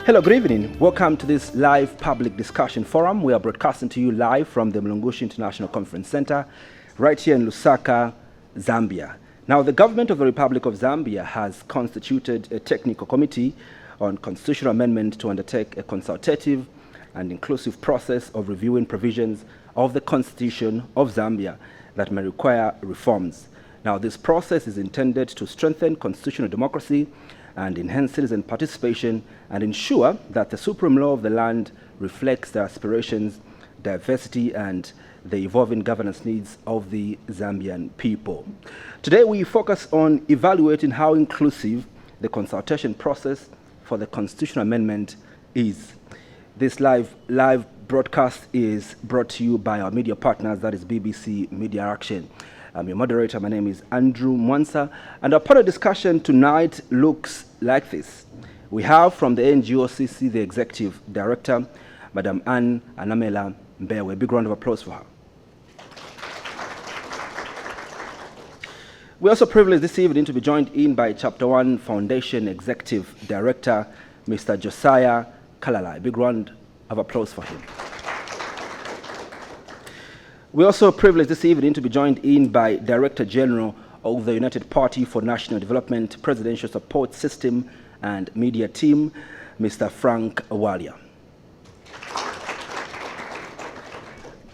Hello, good evening. Welcome to this live public discussion forum. We are broadcasting to you live from the Mlungushi International Conference Center, right here in Lusaka, Zambia. Now, the government of the Republic of Zambia has constituted a technical committee on constitutional amendment to undertake a consultative and inclusive process of reviewing provisions of the Constitution of Zambia that may require reforms. Now, this process is intended to strengthen constitutional democracy and enhance citizen participation and ensure that the supreme law of the land reflects the aspirations, diversity, and the evolving governance needs of the Zambian people. Today, we focus on evaluating how inclusive the consultation process for the constitutional amendment is. This live broadcast is brought to you by our media partners, that is BBC Media Action. I'm your moderator. My name is Andrew Mwansa, and our panel discussion tonight looks like this. We have from the NGOCC the Executive Director, Madam Anamela Mbewe. Big round of applause for her. We're also privileged this evening to be joined in by Chapter 1 Foundation Executive Director, Mr. Josiah Kalala. A big round of applause for him. We're also privileged this evening to be joined in by Director General of the United Party for National Development, Presidential Support System and Media Team, Mr. Frank Bwalya.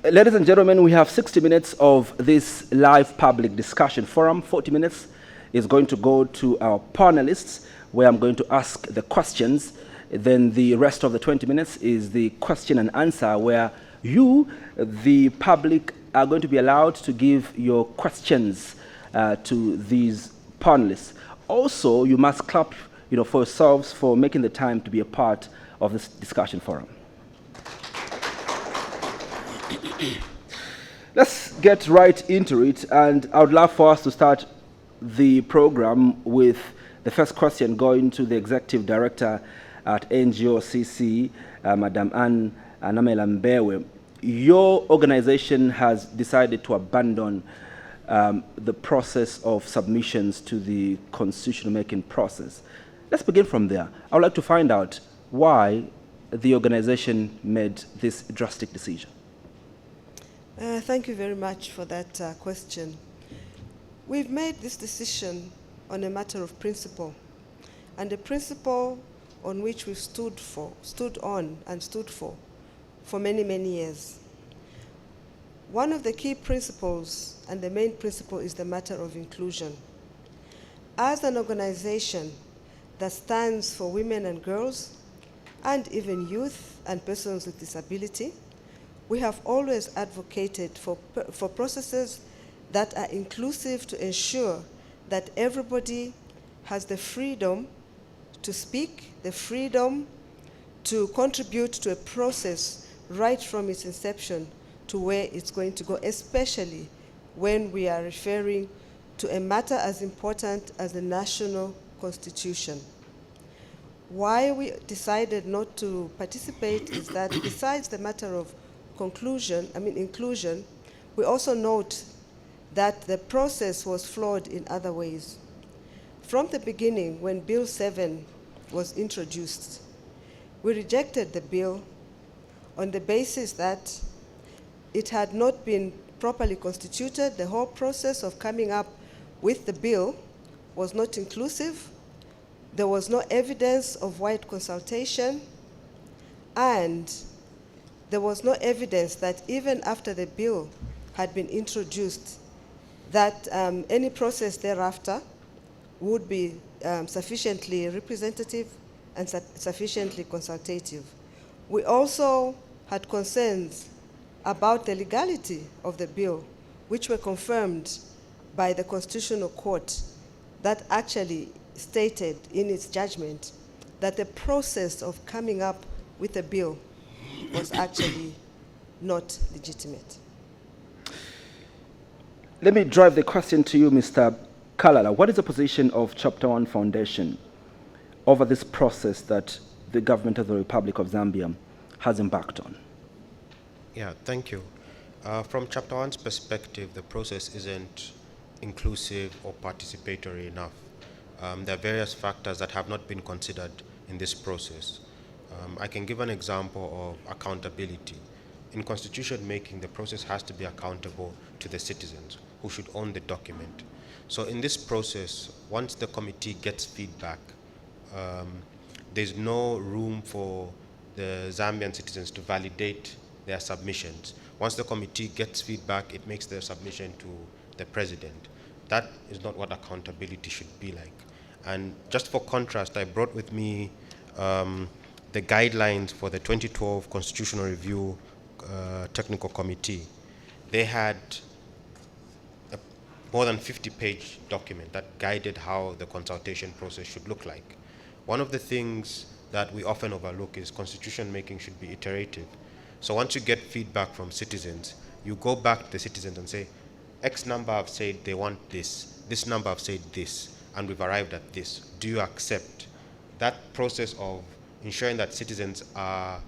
Ladies and gentlemen, we have 60 minutes of this live public discussion forum. 40 minutes is going to go to our panelists, where I'm going to ask the questions. Then the rest of the 20 minutes is the question and answer, where you, the public, are going to be allowed to give your questions to these panelists. Also, you must clap for yourselves for making the time to be a part of this discussion forum. Let's get right into it, and I would love for us to start the program with the first question going to the Executive Director at NGOCC, Madam Anamela Mbewe. Your organization has decided to abandon the process of submissions to the constitutional making process. Let's begin from there. I would like to find out why the organization made this drastic decision. Thank you very much for that question. We've made this decision on a matter of principle, and the principle on which we've stood for many, many years. One of the key principles, and the main principle, is the matter of inclusion. As an organization that stands for women and girls, and even youth and persons with disability, we have always advocated for processes that are inclusive to ensure that everybody has the freedom to speak, the freedom to contribute to a process right from its inception to where it's going to go, especially when we are referring to a matter as important as the national constitution. Why we decided not to participate is that besides the matter of inclusion, we also note that the process was flawed in other ways. From the beginning, when Bill 7 was introduced, we rejected the bill on the basis that it had not been properly constituted. The whole process of coming up with the bill was not inclusive. There was no evidence of wide consultation, and there was no evidence that even after the bill had been introduced, that any process thereafter would be sufficiently representative and sufficiently consultative. We also had concerns about the legality of the bill, which were confirmed by the Constitutional Court, that actually stated in its judgment that the process of coming up with a bill was actually not legitimate. Let me drive the question to you, Mr. Kalala. What is the position of Chapter 1 Foundation over this process that the government of the Republic of Zambia has embarked on? Yeah, thank you. From Chapter 1's perspective, the process isn't inclusive or participatory enough. There are various factors that have not been considered in this process. I can give an example of accountability. In constitution making, the process has to be accountable to the citizens who should own the document. So in this process, once the committee gets feedback, there's no room for the Zambian citizens to validate their submissions. Once the committee gets feedback, it makes their submission to the president. That is not what accountability should be like. And just for contrast, I brought with me the guidelines for the 2012 Constitutional Review Technical Committee. They had a more than 50-page document that guided how the consultation process should look like. One of the things that we often overlook is constitution making should be iterative. So once you get feedback from citizens, you go back to the citizens and say, X number have said they want this number have said this, and we've arrived at this. Do you accept? That process of ensuring that citizens are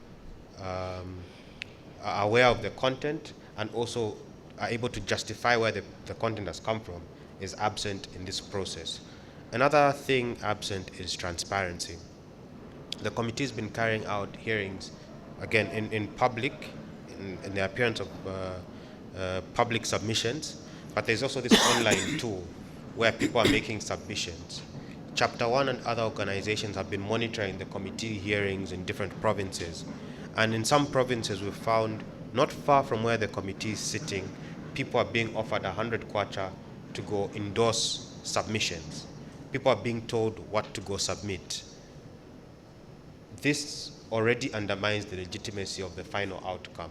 aware of the content and also are able to justify where the content has come from is absent in this process. Another thing absent is transparency. The committee has been carrying out hearings, again, in public, in the appearance of public submissions, but there's also this online tool where people are making submissions. Chapter 1 and other organizations have been monitoring the committee hearings in different provinces. And in some provinces, we've found, not far from where the committee is sitting, people are being offered 100 kwacha to go endorse submissions. People are being told what to go submit. This already undermines the legitimacy of the final outcome.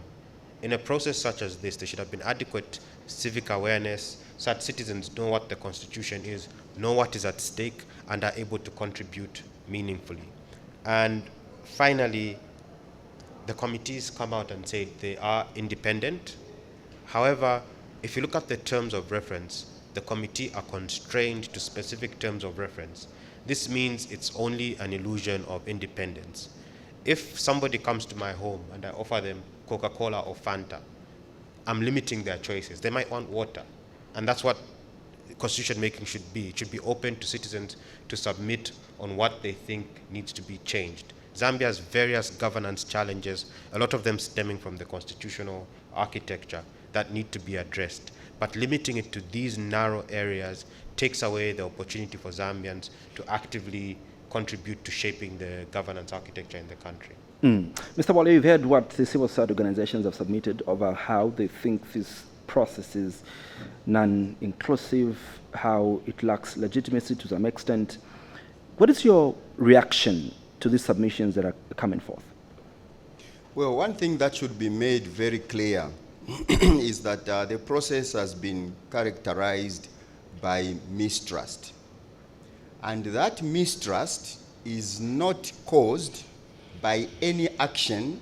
In a process such as this, there should have been adequate civic awareness so that citizens know what the Constitution is, know what is at stake, and are able to contribute meaningfully. And finally, the committees come out and say they are independent. However, if you look at the terms of reference, the committee are constrained to specific terms of reference. This means it's only an illusion of independence. If somebody comes to my home and I offer them Coca-Cola or Fanta, I'm limiting their choices. They might want water. And that's what constitution making should be. It should be open to citizens to submit on what they think needs to be changed. Zambia has various governance challenges, a lot of them stemming from the constitutional architecture that need to be addressed. But limiting it to these narrow areas takes away the opportunity for Zambians to actively contribute to shaping the governance architecture in the country. Mr. Bwalya, you've heard what the civil society organizations have submitted over how they think this process is non-inclusive, how it lacks legitimacy to some extent. What is your reaction to these submissions that are coming forth? Well, one thing that should be made very clear is that the process has been characterized by mistrust. And that mistrust is not caused by any action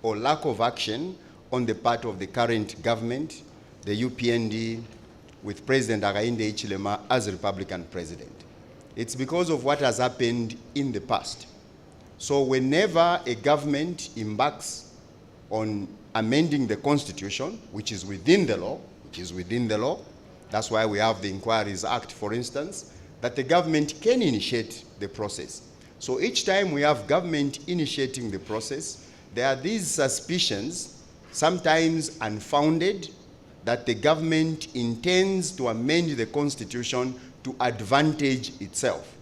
or lack of action on the part of the current government, the UPND, with President Hakainde Hichilema as Republican president. It's because of what has happened in the past. So whenever a government embarks on amending the Constitution, which is within the law, that's why we have the Inquiries Act, for instance, that the government can initiate the process. So each time we have government initiating the process, there are these suspicions, sometimes unfounded, that the government intends to amend the Constitution to advantage itself.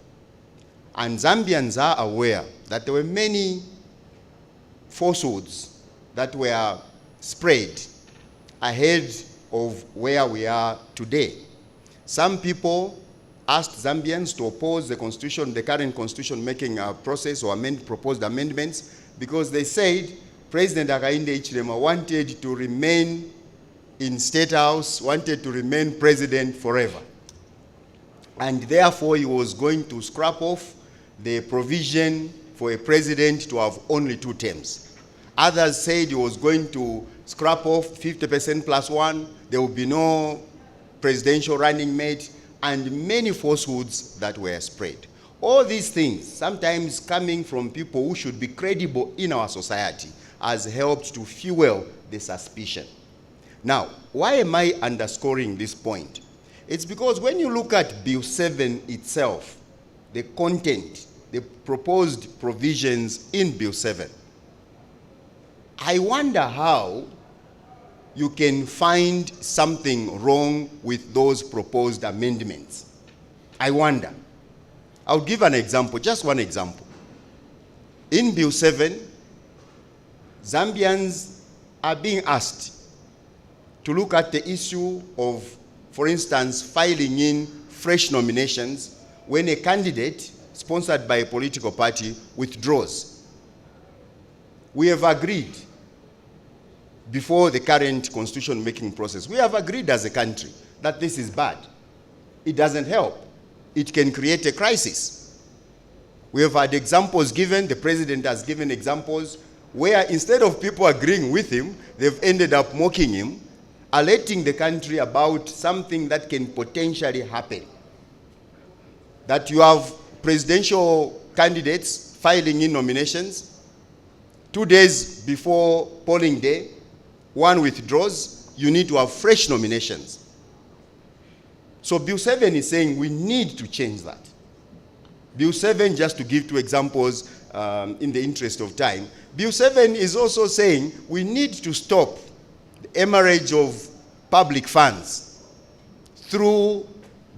And Zambians are aware that there were many falsehoods that were spread ahead of where we are today. Some people asked Zambians to oppose the Constitution, the current Constitution making process or proposed amendments, because they said President Hakainde Hichilema wanted to remain in State House, wanted to remain president forever. And therefore he was going to scrap off the provision for a president to have only 2 terms. Others said he was going to scrap off 50% plus 1, there would be no presidential running mate, and many falsehoods that were spread. All these things, sometimes coming from people who should be credible in our society, has helped to fuel the suspicion. Now, why am I underscoring this point? It's because when you look at Bill 7 itself, the content, the proposed provisions in Bill 7, I wonder how you can find something wrong with those proposed amendments. I wonder. I'll give an example, just one example. In Bill 7, Zambians are being asked to look at the issue of, for instance, filing in fresh nominations when a candidate sponsored by a political party withdraws. We have agreed before the current constitution making process, we have agreed as a country that this is bad. It doesn't help. It can create a crisis. We have had examples given, the president has given examples, where instead of people agreeing with him, they've ended up mocking him, alerting the country about something that can potentially happen. That you have presidential candidates filing in nominations, 2 days before polling day, one withdraws, you need to have fresh nominations. So Bill 7 is saying we need to change that. Bill 7, just to give 2 examples in the interest of time, Bill 7 is also saying we need to stop the hemorrhage of public funds through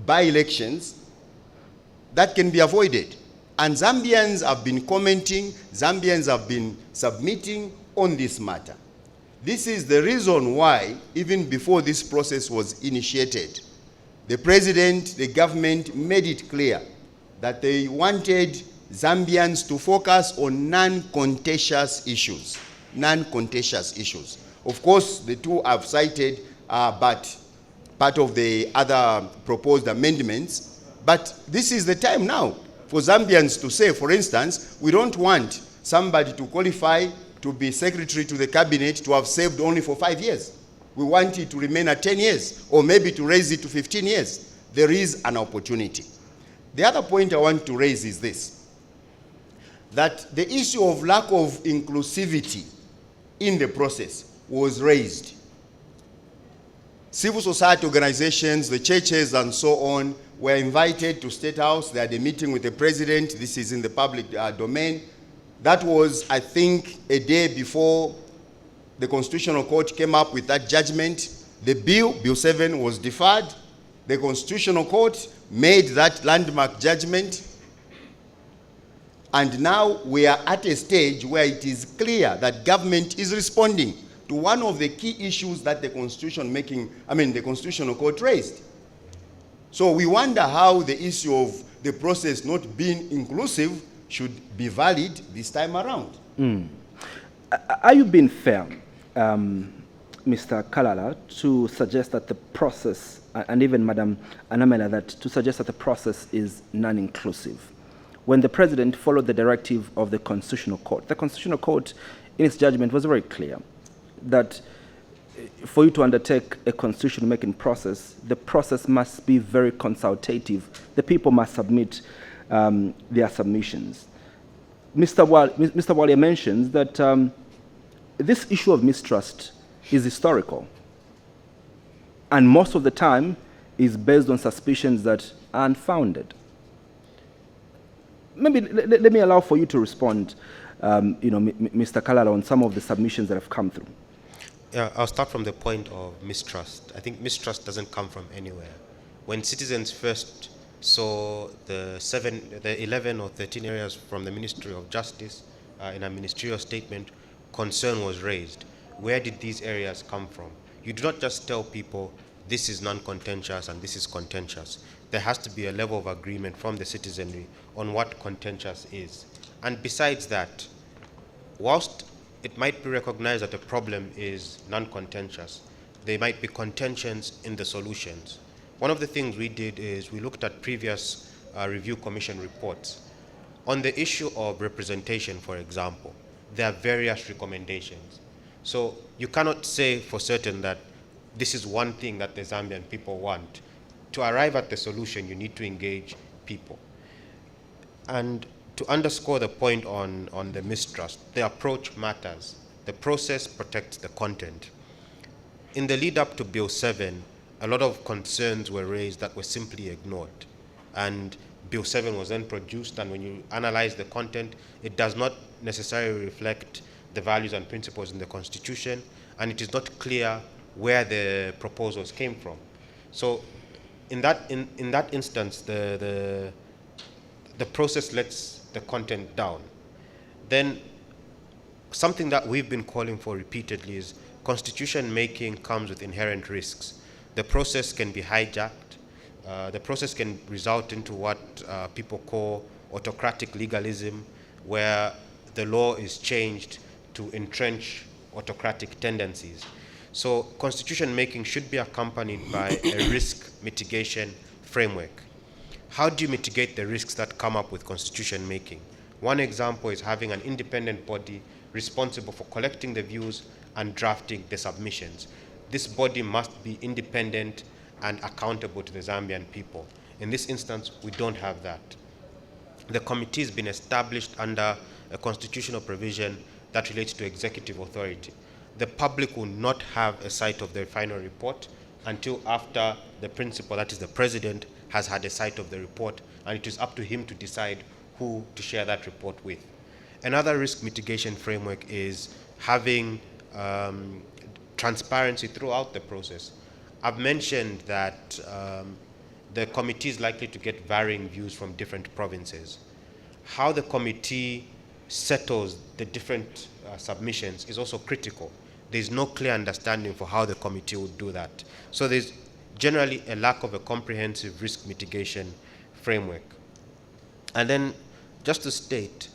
by-elections that can be avoided. And Zambians have been commenting, Zambians have been submitting on this matter. This is the reason why, even before this process was initiated, the president, the government made it clear that they wanted Zambians to focus on non-contentious issues. Non-contentious issues. Of course, the 2 I've cited are but part of the other proposed amendments. But this is the time now for Zambians to say, for instance, we don't want somebody to qualify to be secretary to the cabinet to have served only for 5 years. We want it to remain at 10 years, or maybe to raise it to 15 years. There is an opportunity. The other point I want to raise is this, that the issue of lack of inclusivity in the process was raised. Civil society organizations, the churches and so on, were invited to State House. They had a meeting with the president. This is in the public domain. That was, I think, a day before the Constitutional Court came up with that judgment. The Bill 7 was deferred. The Constitutional Court made that landmark judgment. And now we are at a stage where it is clear that government is responding to one of the key issues that the Constitutional Court raised. So we wonder how the issue of the process not being inclusive should be valid this time around. Are you being fair, Mr. Kalala, to suggest that the process, and even Madam Anamela, that to suggest that the process is non-inclusive, when the president followed the directive of the Constitutional Court? The Constitutional Court, in its judgment, was very clear that for you to undertake a constitution-making process, the process must be very consultative. The people must submit their submissions. Mr. Bwalya mentions that this issue of mistrust is historical, and most of the time is based on suspicions that are unfounded. Maybe let me allow for you to respond, Mr. Kalala, on some of the submissions that have come through. Yeah, I'll start from the point of mistrust. I think mistrust doesn't come from anywhere. When citizens first saw the 11 or 13 areas from the Ministry of Justice in a ministerial statement, concern was raised. Where did these areas come from? You do not just tell people this is non-contentious and this is contentious. There has to be a level of agreement from the citizenry on what contentious is. And besides that, whilst it might be recognized that the problem is non-contentious, there might be contentions in the solutions. One of the things we did is we looked at previous review commission reports. On the issue of representation, for example, there are various recommendations. So you cannot say for certain that this is one thing that the Zambian people want. To arrive at the solution, you need to engage people. And to underscore the point on the mistrust, the approach matters. The process protects the content. In the lead up to Bill 7, a lot of concerns were raised that were simply ignored. And Bill 7 was then produced, and when you analyze the content, it does not necessarily reflect the values and principles in the Constitution, and it is not clear where the proposals came from. So in that instance, the process lets the content down. Then something that we've been calling for repeatedly is constitution making comes with inherent risks. The process can be hijacked. The process can result into what people call autocratic legalism, where the law is changed to entrench autocratic tendencies. So constitution making should be accompanied by a risk mitigation framework. How do you mitigate the risks that come up with constitution making? One example is having an independent body responsible for collecting the views and drafting the submissions. This body must be independent and accountable to the Zambian people. In this instance, we don't have that. The committee has been established under a constitutional provision that relates to executive authority. The public will not have a sight of the final report until after the principal, that is the president, has had a sight of the report, and it is up to him to decide who to share that report with. Another risk mitigation framework is having transparency throughout the process. I've mentioned that the committee is likely to get varying views from different provinces. How the committee settles the different submissions is also critical. There's no clear understanding for how the committee would do that. So there's generally a lack of a comprehensive risk mitigation framework. And then just to state,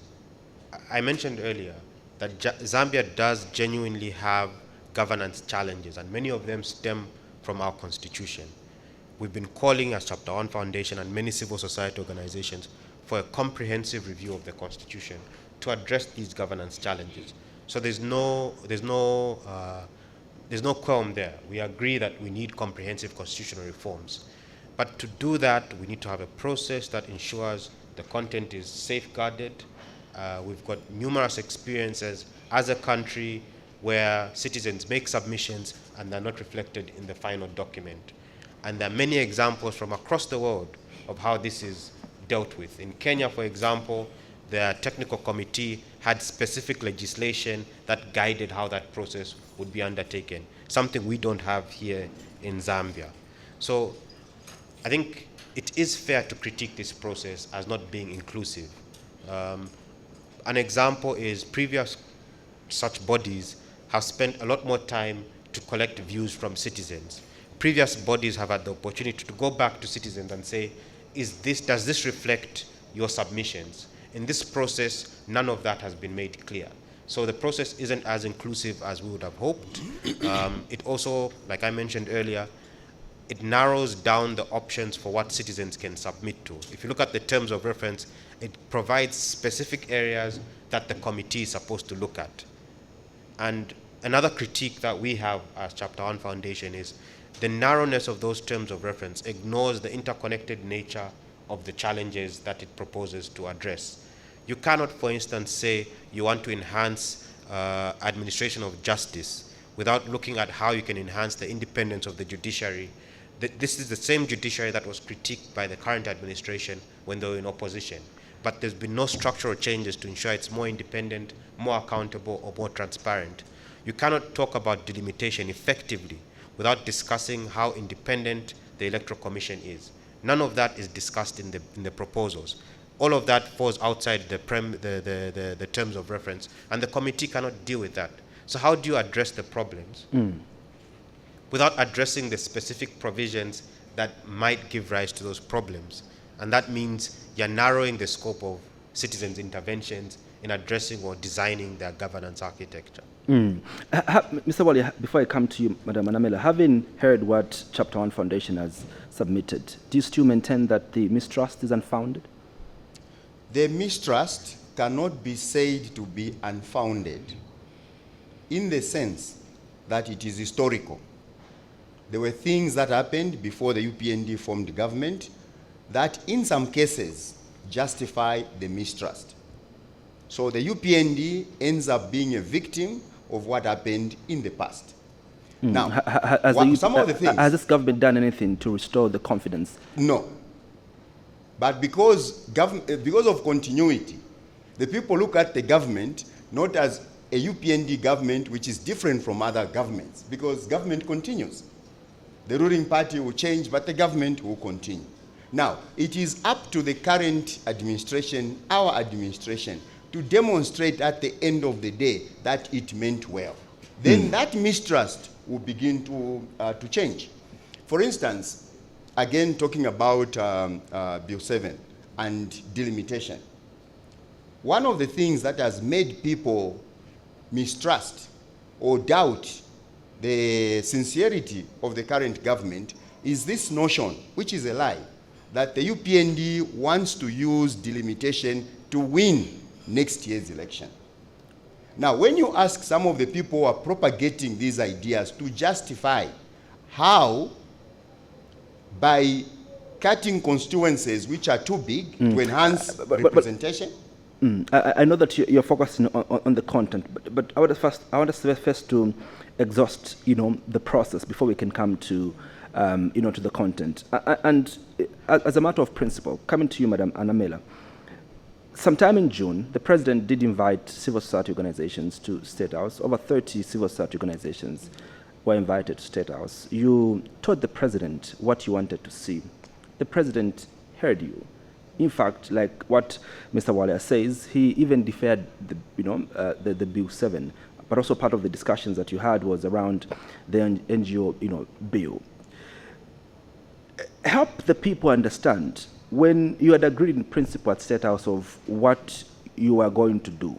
I mentioned earlier that Zambia does genuinely have governance challenges, and many of them stem from our constitution. We've been calling as Chapter 1 Foundation and many civil society organizations for a comprehensive review of the constitution to address these governance challenges. So there's no qualm there. We agree that we need comprehensive constitutional reforms. But to do that, we need to have a process that ensures the content is safeguarded. We've got numerous experiences as a country where citizens make submissions and they're not reflected in the final document. And there are many examples from across the world of how this is dealt with. In Kenya, for example, the technical committee had specific legislation that guided how that process would be undertaken, something we don't have here in Zambia. So I think it is fair to critique this process as not being inclusive. An example is previous such bodies have spent a lot more time to collect views from citizens. Previous bodies have had the opportunity to go back to citizens and say, does this reflect your submissions? In this process, none of that has been made clear. So the process isn't as inclusive as we would have hoped. It also, like I mentioned earlier, it narrows down the options for what citizens can submit to. If you look at the terms of reference, it provides specific areas that the committee is supposed to look at. And another critique that we have as Chapter 1 Foundation is the narrowness of those terms of reference ignores the interconnected nature of the challenges that it proposes to address. You cannot, for instance, say you want to enhance administration of justice without looking at how you can enhance the independence of the judiciary. This is the same judiciary that was critiqued by the current administration when they were in opposition. But there's been no structural changes to ensure it's more independent, more accountable, or more transparent. You cannot talk about delimitation effectively without discussing how independent the Electoral Commission is. None of that is discussed in the proposals. All of that falls outside the terms of reference, and the committee cannot deal with that. So how do you address the problems without addressing the specific provisions that might give rise to those problems? And that means you're narrowing the scope of citizens' interventions in addressing or designing their governance architecture. Mr. Bwalya, before I come to you, Madam Anamela, having heard what Chapter 1 Foundation has submitted, do you still maintain that the mistrust is unfounded? The mistrust cannot be said to be unfounded in the sense that it is historical. There were things that happened before the UPND formed government that in some cases justify the mistrust. So the UPND ends up being a victim of what happened in the past. Now, has this government done anything to restore the confidence? No. But because of continuity, the people look at the government not as a UPND government which is different from other governments, because government continues. The ruling party will change, but the government will continue. Now, it is up to the current administration, our administration, to demonstrate at the end of the day that it meant well. Then that mistrust will begin to change. For instance, again talking about Bill 7 and delimitation. One of the things that has made people mistrust or doubt the sincerity of the current government is this notion, which is a lie, that the UPND wants to use delimitation to win next year's election. Now, when you ask some of the people who are propagating these ideas to justify how, by cutting constituencies which are too big to enhance representation. I know that you're focusing on the content, but I want us first to exhaust, the process before we can come to, to the content. And as a matter of principle, coming to you, Madam Anamela, sometime in June, the President did invite civil society organizations to State House. Over 30 civil society organizations were invited to State House. You told the President what you wanted to see. The President heard you. In fact, like what Mr. Bwalya says, he even deferred the Bill 7. But also part of the discussions that you had was around the NGO bill. Help the people understand, when you had agreed in principle at State House of what you were going to do,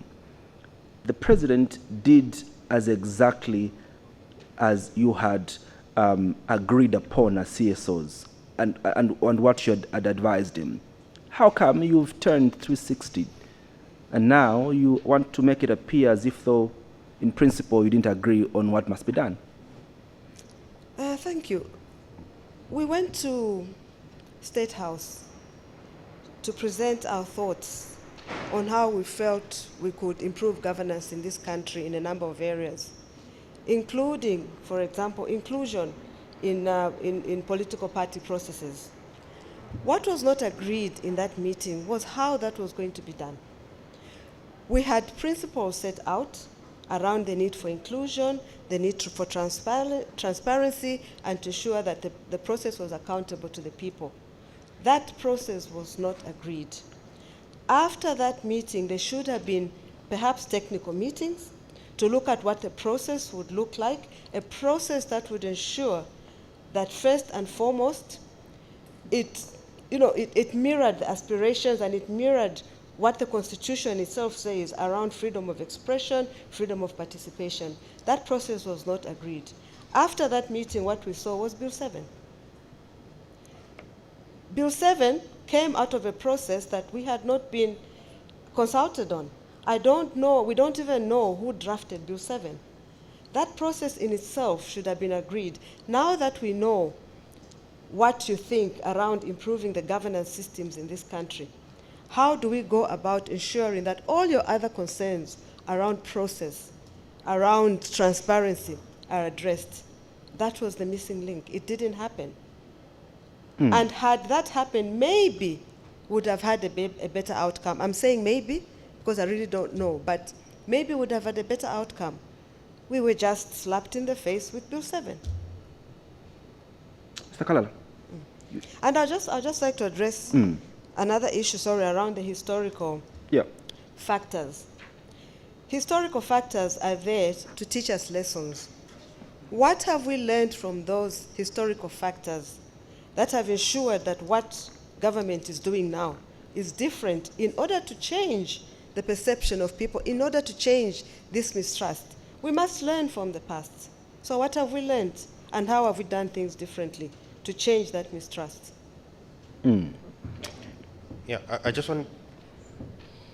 the President did as exactly as you had agreed upon as CSOs and what you had advised him. How come you've turned 360 and now you want to make it appear as if though in principle you didn't agree on what must be done? Thank you. We went to State House to present our thoughts on how we felt we could improve governance in this country in a number of areas, including, for example, inclusion in political party processes. What was not agreed in that meeting was how that was going to be done. We had principles set out around the need for inclusion, the need for transparency, and to ensure that the process was accountable to the people. That process was not agreed. After that meeting, there should have been perhaps technical meetings to look at what the process would look like, a process that would ensure that first and foremost, it mirrored the aspirations and it mirrored what the Constitution itself says around freedom of expression, freedom of participation. That process was not agreed. After that meeting, what we saw was Bill 7. Bill 7 came out of a process that we had not been consulted on. I don't know, we don't even know who drafted Bill 7. That process in itself should have been agreed. Now that we know what you think around improving the governance systems in this country, how do we go about ensuring that all your other concerns around process, around transparency are addressed? That was the missing link. It didn't happen. And had that happened, maybe would have had a better outcome. I'm saying maybe because I really don't know, but maybe would have had a better outcome. We were just slapped in the face with Bill 7. Mr. Kalala. And I'd just like to address another issue, around the historical factors. Historical factors are there to teach us lessons. What have we learned from those historical factors that have ensured that what government is doing now is different in order to change the perception of people, in order to change this mistrust? We must learn from the past. So what have we learned and how have we done things differently to change that mistrust? Yeah, I just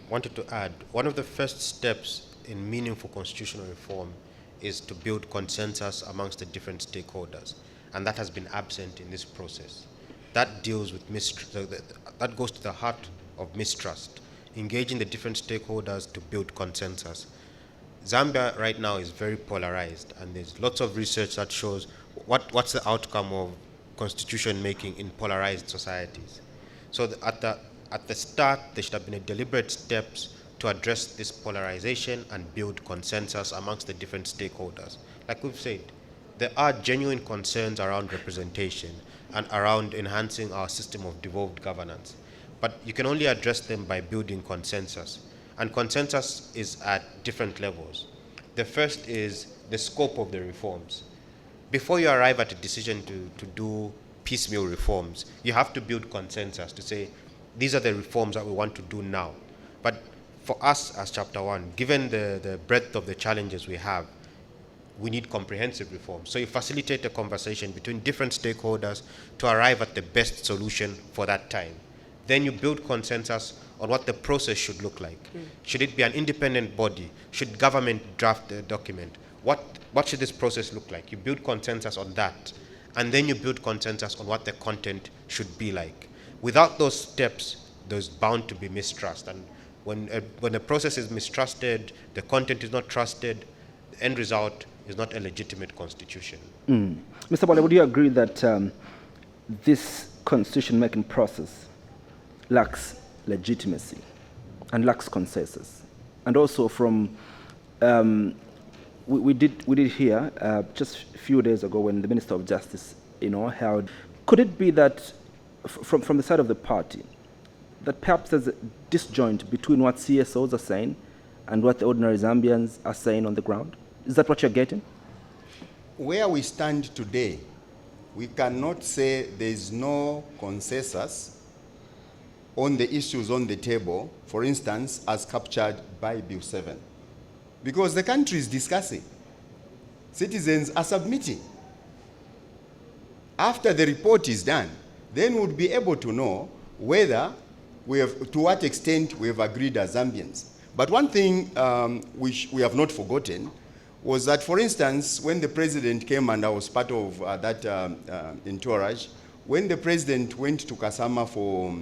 wanted to add, one of the first steps in meaningful constitutional reform is to build consensus amongst the different stakeholders, and that has been absent in this process. That deals with that goes to the heart of mistrust, engaging the different stakeholders to build consensus. Zambia right now is very polarized, and there's lots of research that shows what's the outcome of constitution making in polarized societies. So at the start, there should have been a deliberate steps to address this polarization and build consensus amongst the different stakeholders. Like we've said, there are genuine concerns around representation and around enhancing our system of devolved governance. But you can only address them by building consensus. And consensus is at different levels. The first is the scope of the reforms. Before you arrive at a decision to do piecemeal reforms, you have to build consensus to say, these are the reforms that we want to do now. But for us as Chapter 1, given the breadth of the challenges we have, we need comprehensive reforms. So you facilitate a conversation between different stakeholders to arrive at the best solution for that time. Then you build consensus on what the process should look like. Should it be an independent body? Should government draft the document? What should this process look like? You build consensus on that. And then you build consensus on what the content should be like. Without those steps, there's bound to be mistrust. And when the process is mistrusted, the content is not trusted, the end result is not a legitimate constitution. Mr. Bwalya, would you agree that this constitution-making process lacks legitimacy and lacks consensus? And also from, we did hear just a few days ago when the Minister of Justice, held, could it be that from the side of the party, that perhaps there's a disjoint between what CSOs are saying and what the ordinary Zambians are saying on the ground? Is that what you're getting? Where we stand today, we cannot say there is no consensus on the issues on the table, for instance, as captured by Bill 7. Because the country is discussing. Citizens are submitting. After the report is done, then we'll be able to know whether to what extent we have agreed as Zambians. But one thing which we have not forgotten was that, for instance, when the president came, and I was part of that entourage, when the president went to Kasama for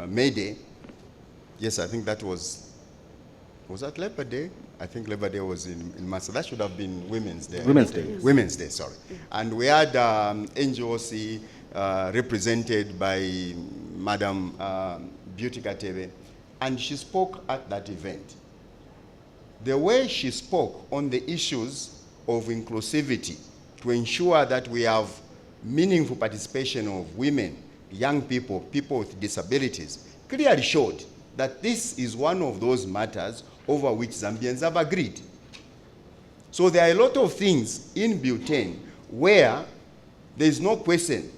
May Day, yes, I think that was that Labor Day? I think Labor Day was in Massa. That should have been Women's Day. Women's Day. Women's Day, sorry. And we had NGOCC represented by Madam Beauty Katebe, and she spoke at that event. The way she spoke on the issues of inclusivity to ensure that we have meaningful participation of women, young people, people with disabilities, clearly showed that this is one of those matters over which Zambians have agreed. So there are a lot of things in Bill 10 where there is no question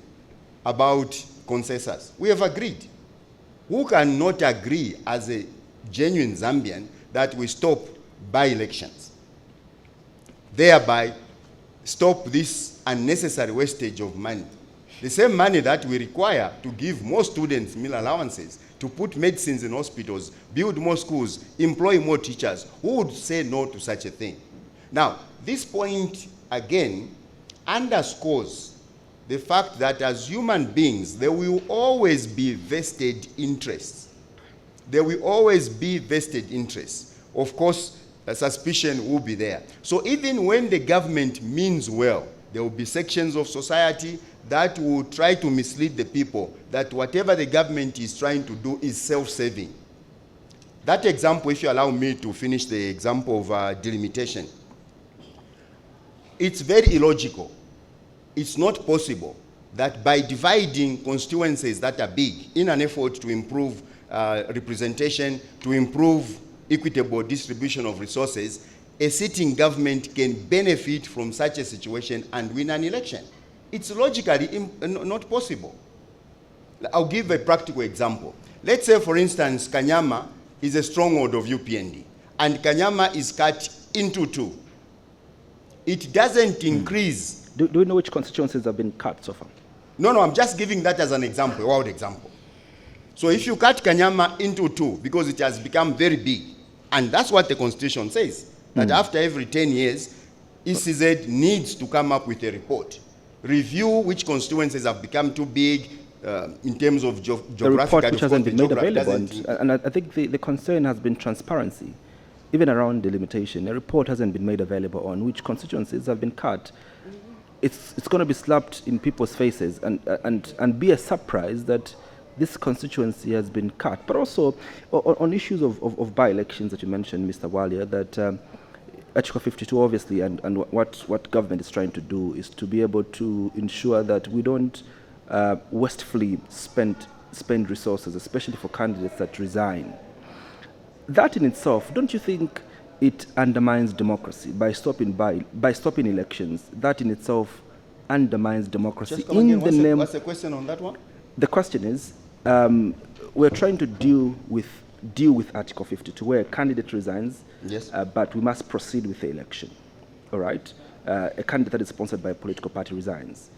about consensus. We have agreed. Who cannot agree as a genuine Zambian that we stop by-elections, thereby stop this unnecessary wastage of money? The same money that we require to give more students meal allowances, to put medicines in hospitals, build more schools, employ more teachers. Who would say no to such a thing? Now, this point, again, underscores the fact that as human beings, there will always be vested interests. There will always be vested interests. Of course, a suspicion will be there. So even when the government means well, there will be sections of society that will try to mislead the people that whatever the government is trying to do is self-serving. That example, if you allow me to finish the example of delimitation, it's very illogical. It's not possible that by dividing constituencies that are big in an effort to improve representation, to improve equitable distribution of resources, a sitting government can benefit from such a situation and win an election. It's logically not possible. I'll give a practical example. Let's say, for instance, Kanyama is a stronghold of UPND, and Kanyama is cut into two. It doesn't increase. Do we know which constituencies have been cut so far? No, I'm just giving that as an example, a wild example. So if you cut Kanyama into two, because it has become very big, and that's what the Constitution says, that after every 10 years, ECZ needs to come up with a report. Review which constituencies have become too big in terms of geographic. The report which hasn't been made available, and I think the concern has been transparency. Even around delimitation, a report hasn't been made available on which constituencies have been cut. It's going to be slapped in people's faces and be a surprise that this constituency has been cut. But also on issues of by-elections that you mentioned, Mr. Bwalya, that Article 52 obviously, and what government is trying to do is to be able to ensure that we don't wastefully spend resources, especially for candidates that resign. That in itself, don't you think it undermines democracy by stopping elections? That in itself undermines democracy. Just come again. What's the question on that one? The question is, we're trying to deal with Article 52, where a candidate resigns, yes, but we must proceed with the election. All right, a candidate that is sponsored by a political party resigns.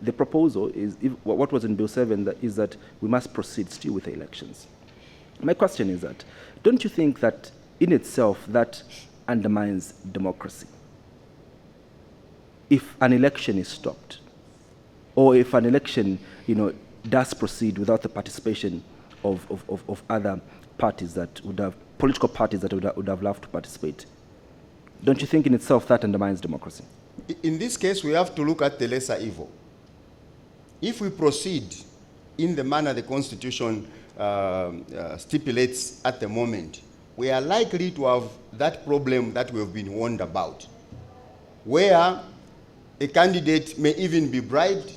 The proposal is, what was in Bill 7, is that we must proceed still with the elections. My question is that, don't you think that in itself that undermines democracy? If an election is stopped, or if an election, does proceed without the participation of other parties that would have, political parties that would have loved to participate, don't you think in itself that undermines democracy? In this case, we have to look at the lesser evil. If we proceed in the manner the Constitution stipulates at the moment, we are likely to have that problem that we have been warned about, where a candidate may even be bribed,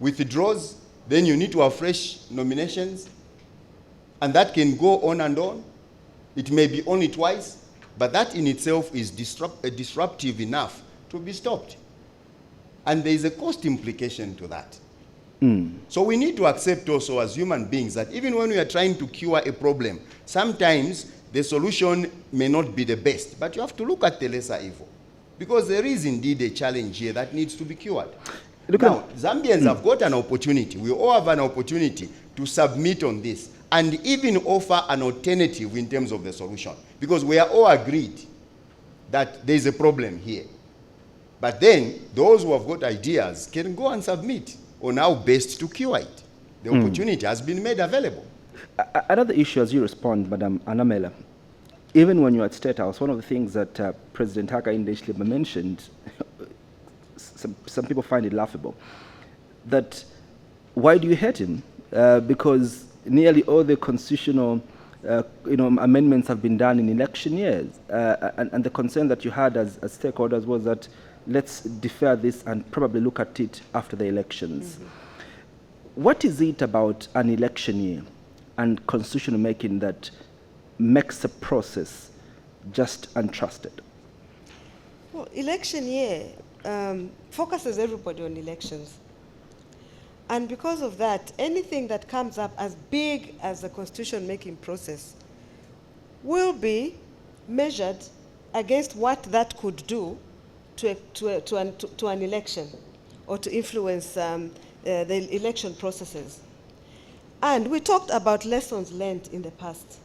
withdraws, then you need to have fresh nominations, and that can go on and on. It may be only twice, but that in itself is disruptive enough to be stopped. And there is a cost implication to that. So we need to accept also as human beings that even when we are trying to cure a problem, sometimes the solution may not be the best, but you have to look at the lesser evil, because there is indeed a challenge here that needs to be cured. Now, Zambians have got an opportunity. We all have an opportunity to submit on this and even offer an alternative in terms of the solution, because we are all agreed that there is a problem here. But then those who have got ideas can go and submit on how best to cure it. The opportunity has been made available. Another issue as you respond, Madam Anamela, even when you're at State House, one of the things that President Hakainde Hichilema mentioned, some people find it laughable, that why do you hate him? Because nearly all the constitutional amendments have been done in election years. And the concern that you had as stakeholders was that let's defer this and probably look at it after the elections. What is it about an election year and constitutional making that makes the process just untrusted? Well, election year focuses everybody on elections. And because of that, anything that comes up as big as the constitution-making process will be measured against what that could do to an election or to influence the election processes. And we talked about lessons learned in the past.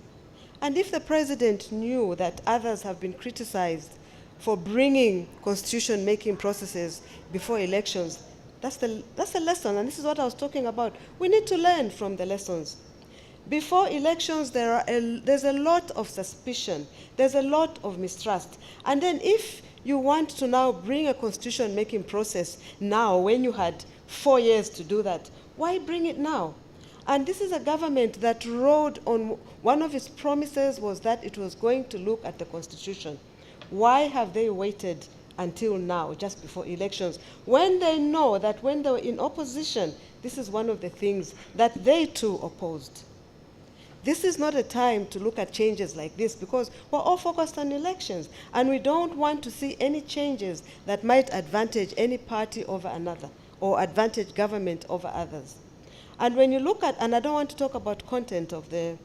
And if the president knew that others have been criticized for bringing constitution-making processes before elections, that's the lesson, and this is what I was talking about. We need to learn from the lessons. Before elections, there's a lot of suspicion. There's a lot of mistrust. And then if you want to now bring a constitution-making process now, when you had 4 years to do that, why bring it now? And this is a government that rode on, one of its promises was that it was going to look at the Constitution. Why have they waited until now, just before elections, when they know that when they were in opposition, this is one of the things that they too opposed? This is not a time to look at changes like this, because we're all focused on elections, and we don't want to see any changes that might advantage any party over another, or advantage government over others. And when you look at, and I don't want to talk about content of this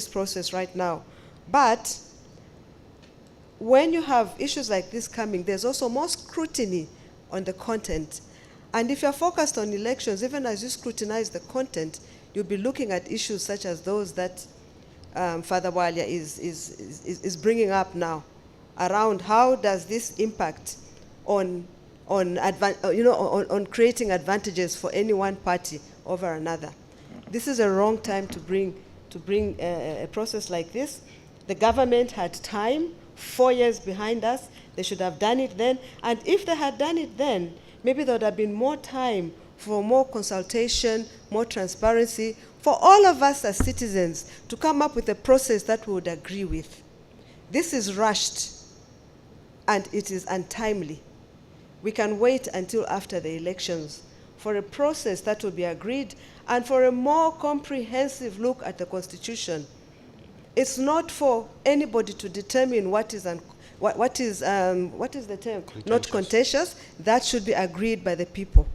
process right now, but when you have issues like this coming, there's also more scrutiny on the content. And if you're focused on elections, even as you scrutinize the content, you'll be looking at issues such as those that Father Bwalya is bringing up now, around how does this impact on creating advantages for any one party over another. This is a wrong time to bring a process like this. The government had time, 4 years behind us. They should have done it then. And if they had done it then, maybe there would have been more time for more consultation, more transparency, for all of us as citizens to come up with a process that we would agree with. This is rushed and it is untimely. We can wait until after the elections for a process that will be agreed and for a more comprehensive look at the Constitution. It's not for anybody to determine what is the term? Contentious. Not contentious. That should be agreed by the people.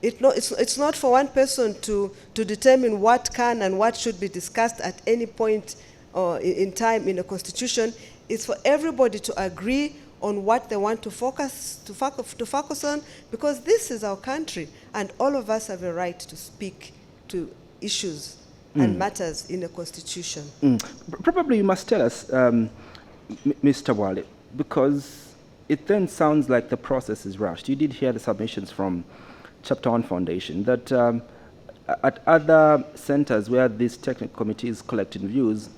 It's not for one person to determine what can and what should be discussed at any point in time in a constitution. It's for everybody to agree on what they want to focus on, because this is our country, and all of us have a right to speak to issues and matters in a constitution. Probably you must tell us, Mr. Bwalya, because it then sounds like the process is rushed. You did hear the submissions from Chapter 1 Foundation that at other centers where these technical committees collecting views,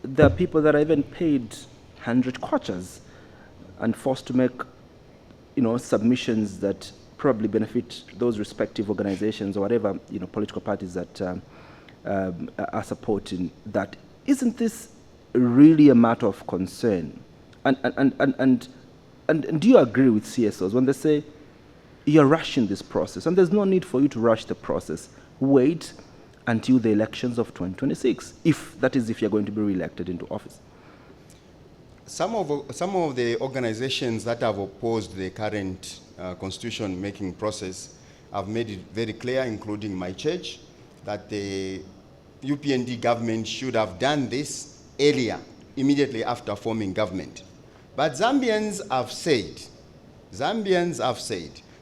there are people that are even paid 100 kwachas and forced to make, submissions that probably benefit those respective organizations or whatever, political parties that are supporting that. Isn't this really a matter of concern? And do you agree with CSOs when they say you're rushing this process and there's no need for you to rush the process? Wait until the elections of 2026, if you're going to be re-elected into office. Some of the organizations that have opposed the current constitution-making process have made it very clear, including my church, that the UPND government should have done this earlier, immediately after forming government. But Zambians have said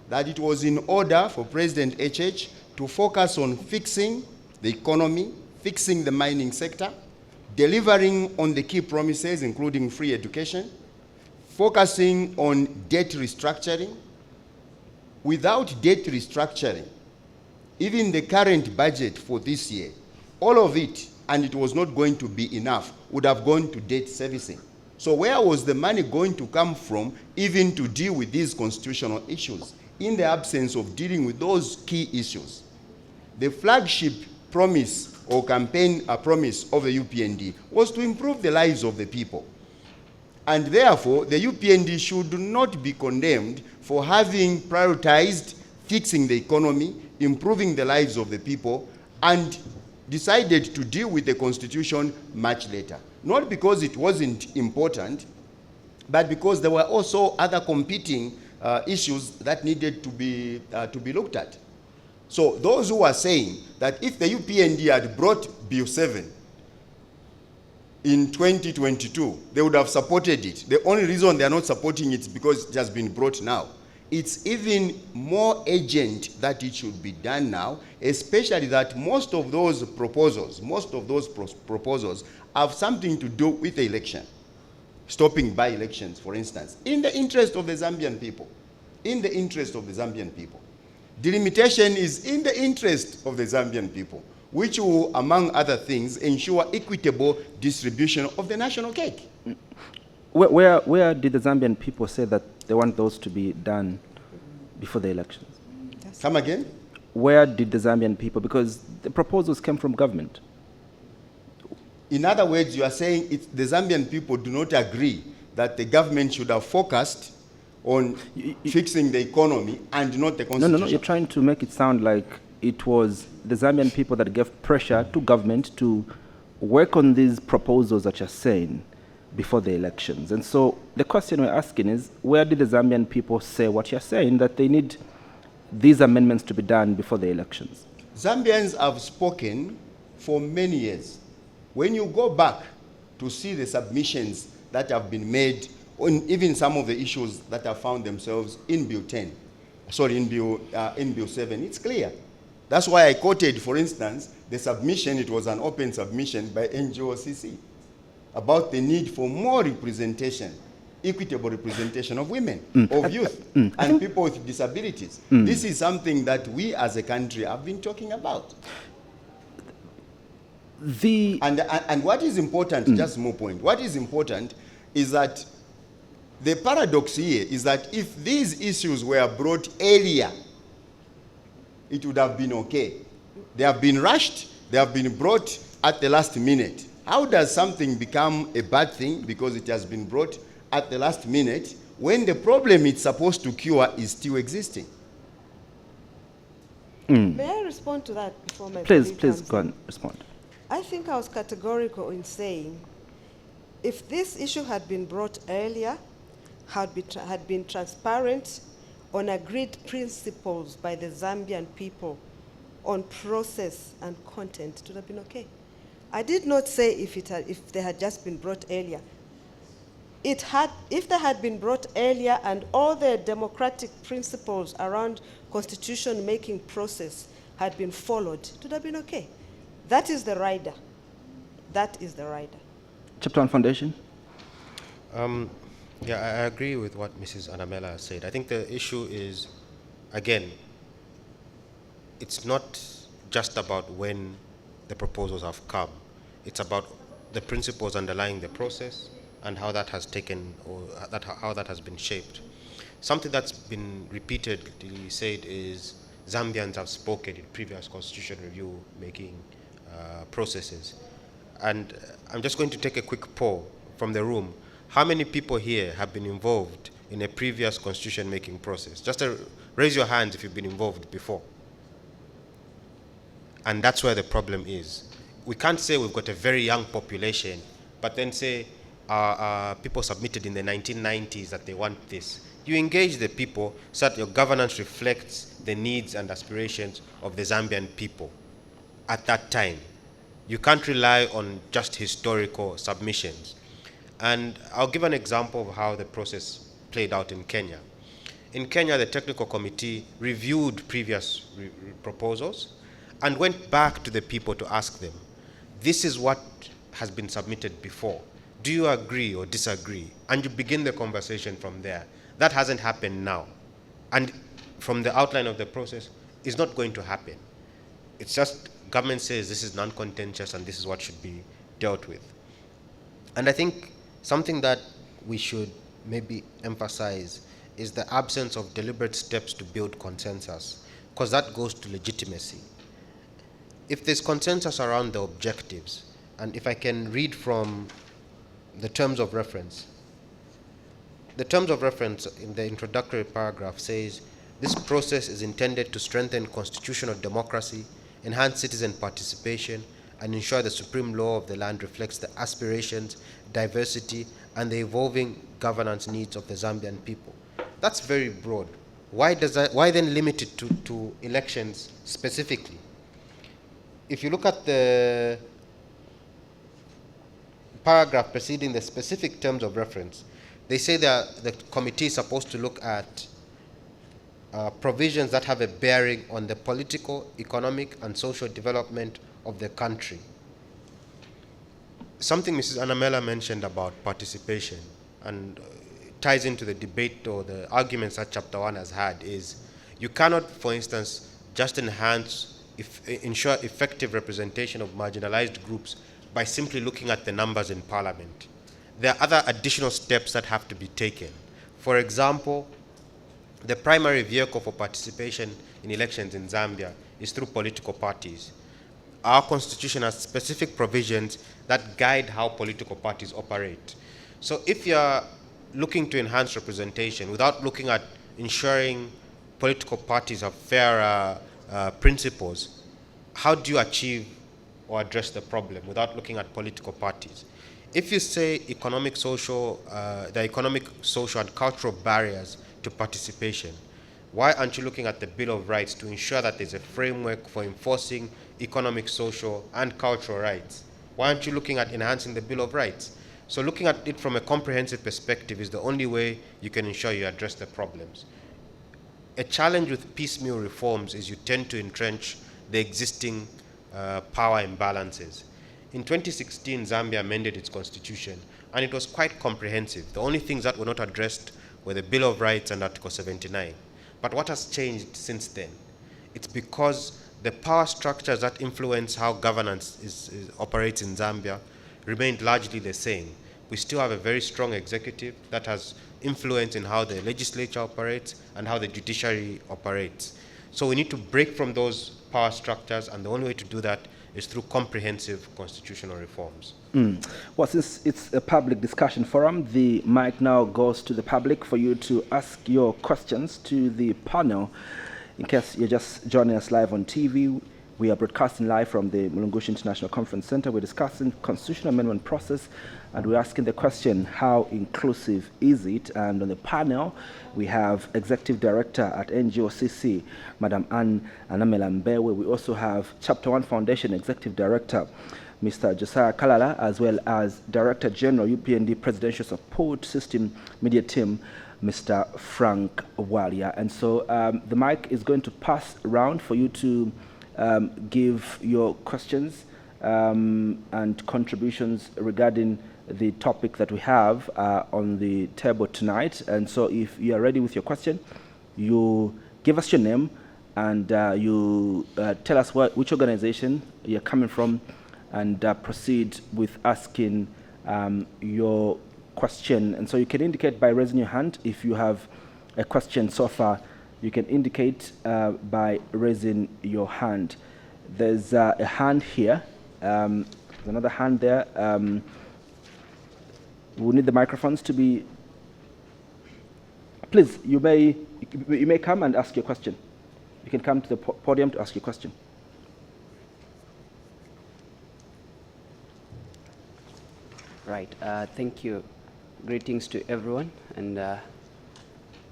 that it was in order for President HH to focus on fixing the economy, fixing the mining sector, delivering on the key promises, including free education, focusing on debt restructuring. Without debt restructuring, even the current budget for this year, all of it, and it was not going to be enough, would have gone to debt servicing. So where was the money going to come from even to deal with these constitutional issues in the absence of dealing with those key issues? The flagship promise or campaign promise of the UPND was to improve the lives of the people. And therefore, the UPND should not be condemned for having prioritized fixing the economy, improving the lives of the people, and decided to deal with the constitution much later. Not because it wasn't important, but because there were also other competing issues that needed to be looked at. So those who are saying that if the UPND had brought Bill 7 in 2022, they would have supported it. The only reason they are not supporting it is because it has been brought now. It's even more urgent that it should be done now, especially that most of those proposals have something to do with the election. Stopping by elections, for instance, in the interest of the Zambian people. In the interest of the Zambian people. Delimitation is in the interest of the Zambian people, which will, among other things, ensure equitable distribution of the national cake. Where did the Zambian people say that they want those to be done before the elections? Come again? Where did the Zambian people, because the proposals came from government. In other words, you are saying the Zambian people do not agree that the government should have focused on fixing the economy and not the constitution. No, you're trying to make it sound like it was the Zambian people that gave pressure to government to work on these proposals that you're saying before the elections. And so the question we're asking is, where did the Zambian people say what you're saying, that they need these amendments to be done before the elections? Zambians have spoken for many years. When you go back to see the submissions that have been made on even some of the issues that have found themselves in Bill 10, in Bill 7, it's clear. That's why I quoted, for instance, the submission, it was an open submission by NGOCC, about the need for more representation, equitable representation of women, of youth, and people with disabilities. This is something that we as a country have been talking about. And what is important, just more point, what is important is that the paradox here is that if these issues were brought earlier, it would have been okay. They have been rushed, they have been brought at the last minute. How does something become a bad thing because it has been brought at the last minute when the problem it's supposed to cure is still existing? May I respond to that before my Please, colleague please comes go in? and respond. I think I was categorical in saying if this issue had been brought earlier, had been transparent on agreed principles by the Zambian people on process and content, it would have been okay. I did not say if they had just been brought earlier. If they had been brought earlier and all the democratic principles around constitution-making process had been followed, it would have been okay. That is the rider. That is the rider. Chapter 1 Foundation. Yeah, I agree with what Mrs. Anamela said. I think the issue is, again, it's not just about when the proposals have come. It's about the principles underlying the process and how that has taken, or how that has been shaped. Something that's been repeatedly said is Zambians have spoken in previous constitution review making processes. And I'm just going to take a quick poll from the room. How many people here have been involved in a previous constitution making process? Just raise your hands if you've been involved before. And that's where the problem is. We can't say we've got a very young population, but then say people submitted in the 1990s that they want this. You engage the people so that your governance reflects the needs and aspirations of the Zambian people at that time. You can't rely on just historical submissions. And I'll give an example of how the process played out in Kenya. In Kenya, the technical committee reviewed previous proposals and went back to the people to ask them, this is what has been submitted before. Do you agree or disagree? And you begin the conversation from there. That hasn't happened now. And from the outline of the process, it's not going to happen. It's just government says this is non-contentious and this is what should be dealt with. And I think something that we should maybe emphasize is the absence of deliberate steps to build consensus, because that goes to legitimacy. If there's consensus around the objectives, and if I can read from the terms of reference. The terms of reference in the introductory paragraph says, this process is intended to strengthen constitutional democracy, enhance citizen participation, and ensure the supreme law of the land reflects the aspirations, diversity, and the evolving governance needs of the Zambian people. That's very broad. Why then limit it to elections specifically? If you look at the paragraph preceding the specific terms of reference, they say that the committee is supposed to look at provisions that have a bearing on the political, economic, and social development of the country. Something Mrs. Anamela mentioned about participation, and ties into the debate or the arguments that Chapter 1 has had, is you cannot, for instance, just ensure effective representation of marginalized groups by simply looking at the numbers in Parliament. There are other additional steps that have to be taken. For example, the primary vehicle for participation in elections in Zambia is through political parties. Our constitution has specific provisions that guide how political parties operate. So if you're looking to enhance representation without looking at ensuring political parties have fairer principles, how do you achieve or address the problem without looking at political parties? If you say the economic, social, and cultural barriers to participation, why aren't you looking at the Bill of Rights to ensure that there's a framework for enforcing economic, social, and cultural rights? Why aren't you looking at enhancing the Bill of Rights? So looking at it from a comprehensive perspective is the only way you can ensure you address the problems. A challenge with piecemeal reforms is you tend to entrench the existing power imbalances. In 2016, Zambia amended its constitution, and it was quite comprehensive. The only things that were not addressed were the Bill of Rights and Article 79. But what has changed since then? It's because the power structures that influence how governance operates in Zambia remained largely the same. We still have a very strong executive that has influence in how the legislature operates and how the judiciary operates. So we need to break from those power structures, and the only way to do that is through comprehensive constitutional reforms. Well, since it's a public discussion forum, the mic now goes to the public for you to ask your questions to the panel. In case you're just joining us live on TV, we are broadcasting live from the Mulungushi International Conference Center. We're discussing constitutional amendment process, and we're asking the question, how inclusive is it? And on the panel, we have Executive Director at NGOCC, Madam Anamela Mbewe. We also have Chapter 1 Foundation Executive Director, Mr. Josiah Kalala, as well as Director General, UPND Presidential Support System Media Team, Mr. Frank Bwalya. And so the mic is going to pass around for you to give your questions and contributions regarding the topic that we have on the table tonight. And so if you are ready with your question, you give us your name and you tell us which organization you're coming from, and proceed with asking your question. And so you can indicate by raising your hand if you have a question so far. You can indicate by raising your hand. There's a hand here. There's another hand there. We need the microphones to be. Please, you may come and ask your question. You can come to the podium to ask your question. Right. Thank you. Greetings to everyone. And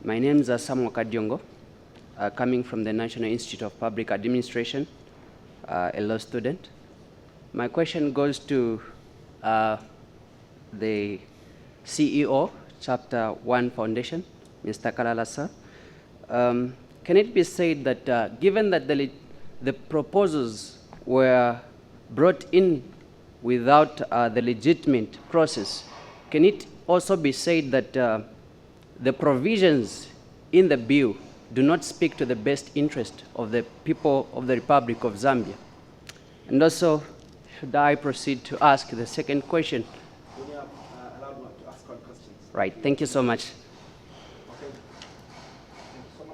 my name is Samuel Kadiongo, coming from the National Institute of Public Administration, a law student. My question goes to the CEO, Chapter 1 Foundation, Mr. Kalala, sir. Can it be said that given that the proposals were brought in without the legitimate process, can it also be said that the provisions in the bill do not speak to the best interest of the people of the Republic of Zambia? And also, should I proceed to ask the second question? When you have allowed one to ask one questions. Right, thank you so much. Okay. Thank you so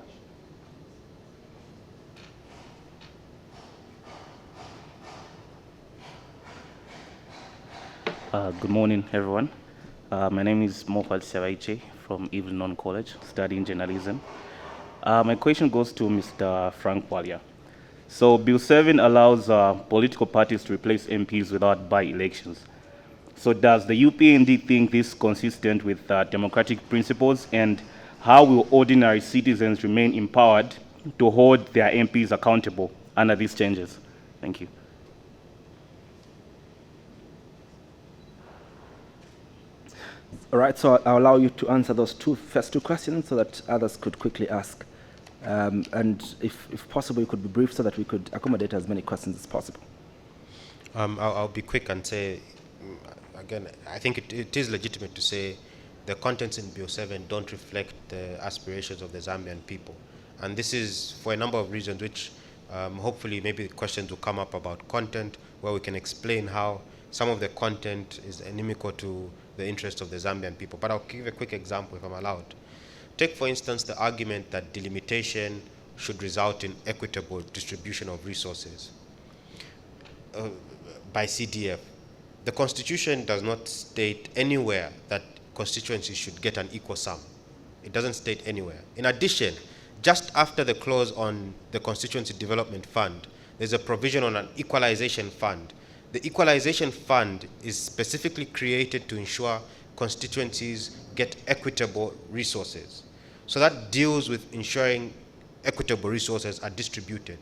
much. Good morning, everyone. My name is Mofal Seraiche from Evelyn College, studying journalism. My question goes to Mr. Frank Bwalya. So Bill 7 allows political parties to replace MPs without by-elections. So does the UPND think this is consistent with democratic principles, and how will ordinary citizens remain empowered to hold their MPs accountable under these changes? Thank you. All right, so I'll allow you to answer those first two questions so that others could quickly ask. And if possible, you could be brief so that we could accommodate as many questions as possible. I'll be quick and say, again, I think it is legitimate to say the contents in Bill 7 don't reflect the aspirations of the Zambian people. And this is for a number of reasons, which hopefully maybe questions will come up about content, where we can explain how some of the content is inimical to the interests of the Zambian people. But I'll give a quick example, if I'm allowed. Take, for instance, the argument that delimitation should result in equitable distribution of resources by CDF. The Constitution does not state anywhere that constituencies should get an equal sum. It doesn't state anywhere. In addition, just after the clause on the Constituency Development Fund, there's a provision on an equalization fund. The equalization fund is specifically created to ensure constituencies get equitable resources. So that deals with ensuring equitable resources are distributed.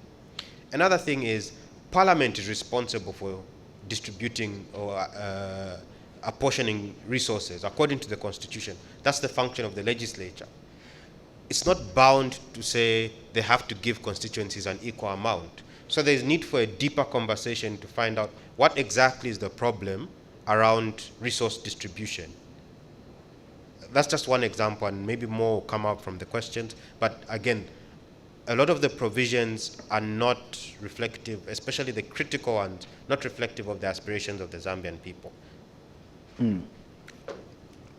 Another thing is, Parliament is responsible for distributing or apportioning resources according to the Constitution. That's the function of the legislature. It's not bound to say they have to give constituencies an equal amount. So there's need for a deeper conversation to find out what exactly is the problem around resource distribution. That's just one example, and maybe more will come out from the questions. But again, a lot of the provisions are not reflective, especially the critical ones, not reflective of the aspirations of the Zambian people.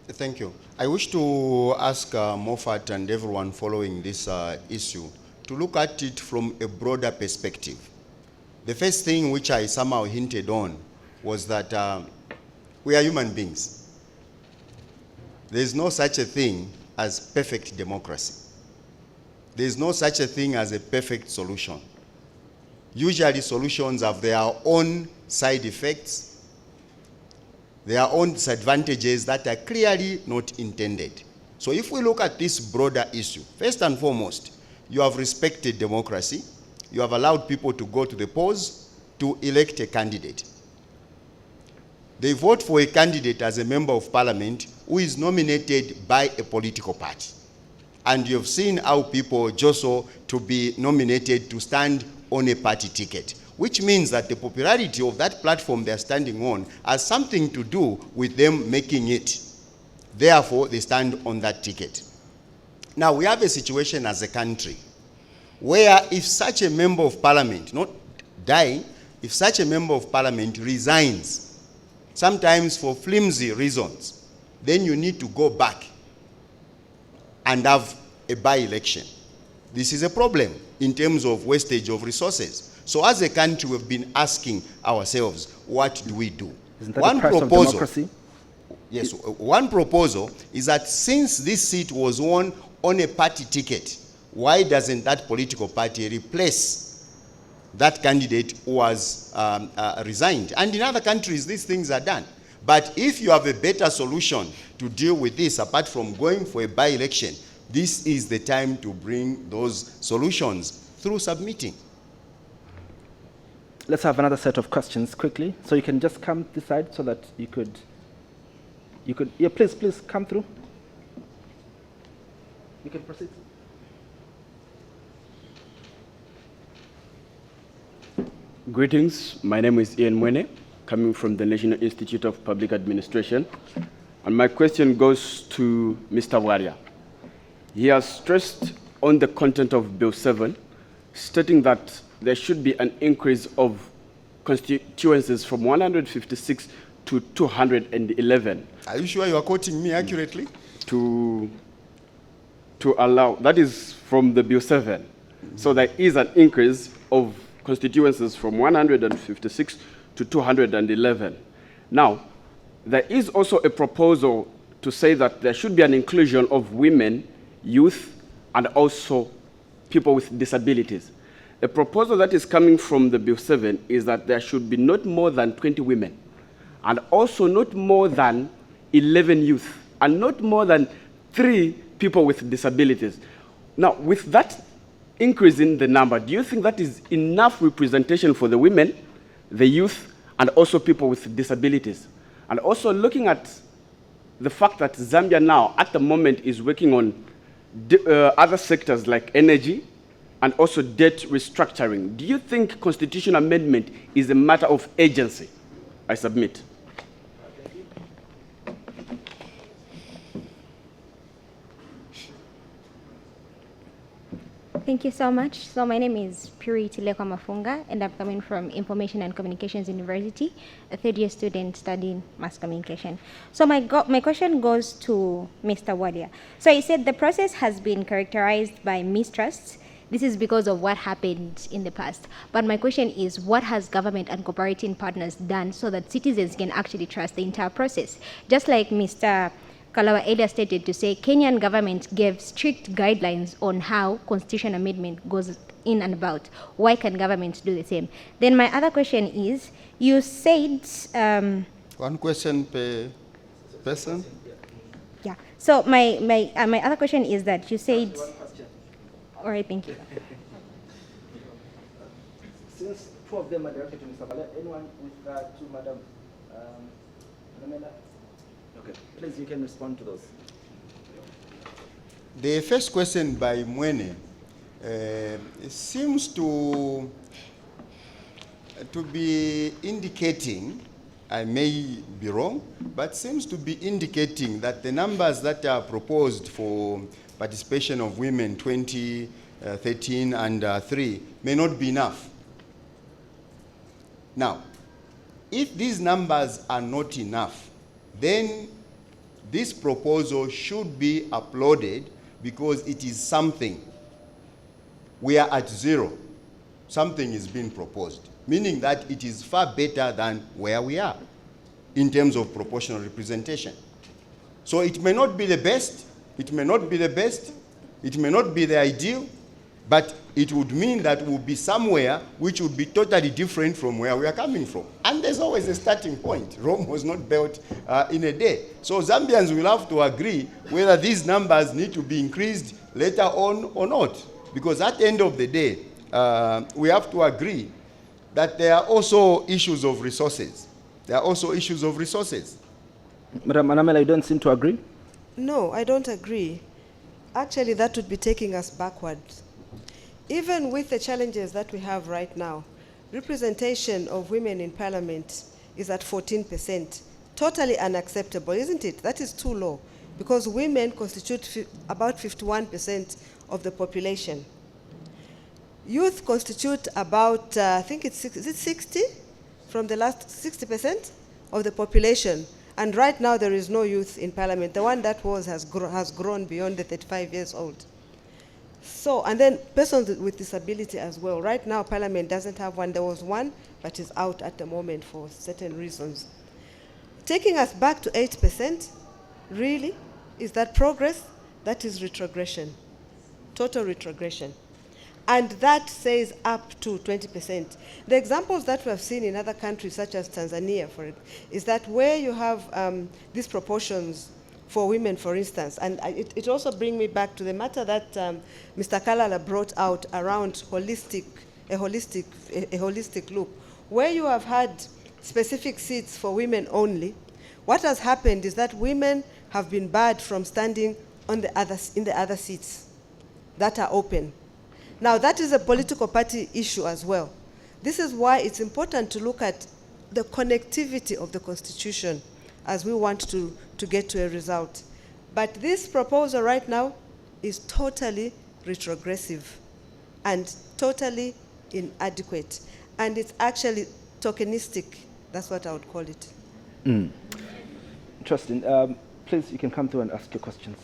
Thank you. I wish to ask Moffat and everyone following this issue to look at it from a broader perspective. The first thing which I somehow hinted on was that we are human beings. There is no such a thing as perfect democracy. There is no such a thing as a perfect solution. Usually solutions have their own side effects, their own disadvantages that are clearly not intended. So if we look at this broader issue, first and foremost, you have respected democracy. You have allowed people to go to the polls to elect a candidate. They vote for a candidate as a member of parliament who is nominated by a political party. And you've seen how people jostle to be nominated to stand on a party ticket, which means that the popularity of that platform they're standing on has something to do with them making it. Therefore, they stand on that ticket. Now, we have a situation as a country where if such a member of parliament, not dying, if such a member of parliament resigns, sometimes for flimsy reasons, then you need to go back and have a by-election. This is a problem in terms of wastage of resources. So as a country, we've been asking ourselves, what do we do? Isn't that the price of democracy? Yes, one proposal is that since this seat was won on a party ticket, why doesn't that political party replace that candidate who was resigned? And in other countries, these things are done. But if you have a better solution to deal with this, apart from going for a by-election, this is the time to bring those solutions through submitting. Let's have another set of questions quickly. So you can just come this side so that you could, yeah, please come through. You can proceed. Greetings, my name is Ian Mbewe, coming from the National Institute of Public Administration. And my question goes to Mr. Bwalya. He has stressed on the content of Bill 7, stating that there should be an increase of constituencies from 156 to 211. Are you sure you are quoting me accurately? To allow, that is from the Bill 7. So there is an increase of constituencies from 156 to 211. Now, there is also a proposal to say that there should be an inclusion of women, youth, and also people with disabilities. A proposal that is coming from the Bill 7 is that there should be not more than 20 women, and also not more than 11 youth, and not more than 3 people with disabilities. Now, with that increase in the number, do you think that is enough representation for the women, the youth, and also people with disabilities? And also looking at the fact that Zambia now, at the moment, is working on other sectors like energy and also debt restructuring. Do you think constitutional amendment is a matter of agency? I submit. Thank you so much. So my name is Puri Tilekwa Mafunga, and I'm coming from Information and Communications University, a third-year student studying mass communication. So my question goes to Mr. Bwalya. So he said the process has been characterized by mistrust. This is because of what happened in the past. But my question is, what has government and cooperating partners done so that citizens can actually trust the entire process? Just like Mr. Kalala earlier stated to say, Kenyan government gave strict guidelines on how constitutional amendment goes in and about. Why can government do the same? Then my other question is, you said... One question per person? Yeah. So my other question is that you said... All right, thank you. Since 2 of them are directed to Mr. Bwalya, anyone with to Madam Anamela? Okay, please, you can respond to those. The first question by Mbewe seems to be indicating, I may be wrong, but seems to be indicating that the numbers that are proposed for participation of women 2013 and 3 may not be enough. Now, if these numbers are not enough, then this proposal should be applauded because it is something. we are at 0. Something is being proposed, meaning that it is far better than where we are in terms of proportional representation. So it may not be the best, it may not be the best, it may not be the ideal, but it would mean that we'll be somewhere which would be totally different from where we are coming from. And there's always a starting point. Rome was not built in a day. So Zambians will have to agree whether these numbers need to be increased later on or not. Because at the end of the day, we have to agree that there are also issues of resources. There are also issues of resources. Madam Anamela, you don't seem to agree? No, I don't agree. Actually, that would be taking us backwards. Even with the challenges that we have right now, representation of women in parliament is at 14%. Totally unacceptable, isn't it? That is too low, because women constitute about 51% of the population. Youth constitute about, I think it's, is it 60? From the last 60% of the population. And right now there is no youth in parliament. The one that was has grown beyond the 35 years old. So, and then persons with disability as well. Right now parliament doesn't have one. There was one, but is out at the moment for certain reasons. Taking us back to 8%, really, is that progress? That is retrogression, total retrogression. And that says up to 20%. The examples that we have seen in other countries, such as Tanzania, for it, is that where you have these proportions for women, for instance, and it also brings me back to the matter that Mr. Kalala brought out around a holistic look, where you have had specific seats for women only. What has happened is that women have been barred from standing in the other seats that are open. Now, that is a political party issue as well. This is why it's important to look at the connectivity of the Constitution as we want to get to a result. But this proposal right now is totally retrogressive and totally inadequate. And it's actually tokenistic. That's what I would call it. Interesting. Please, you can come through and ask your questions.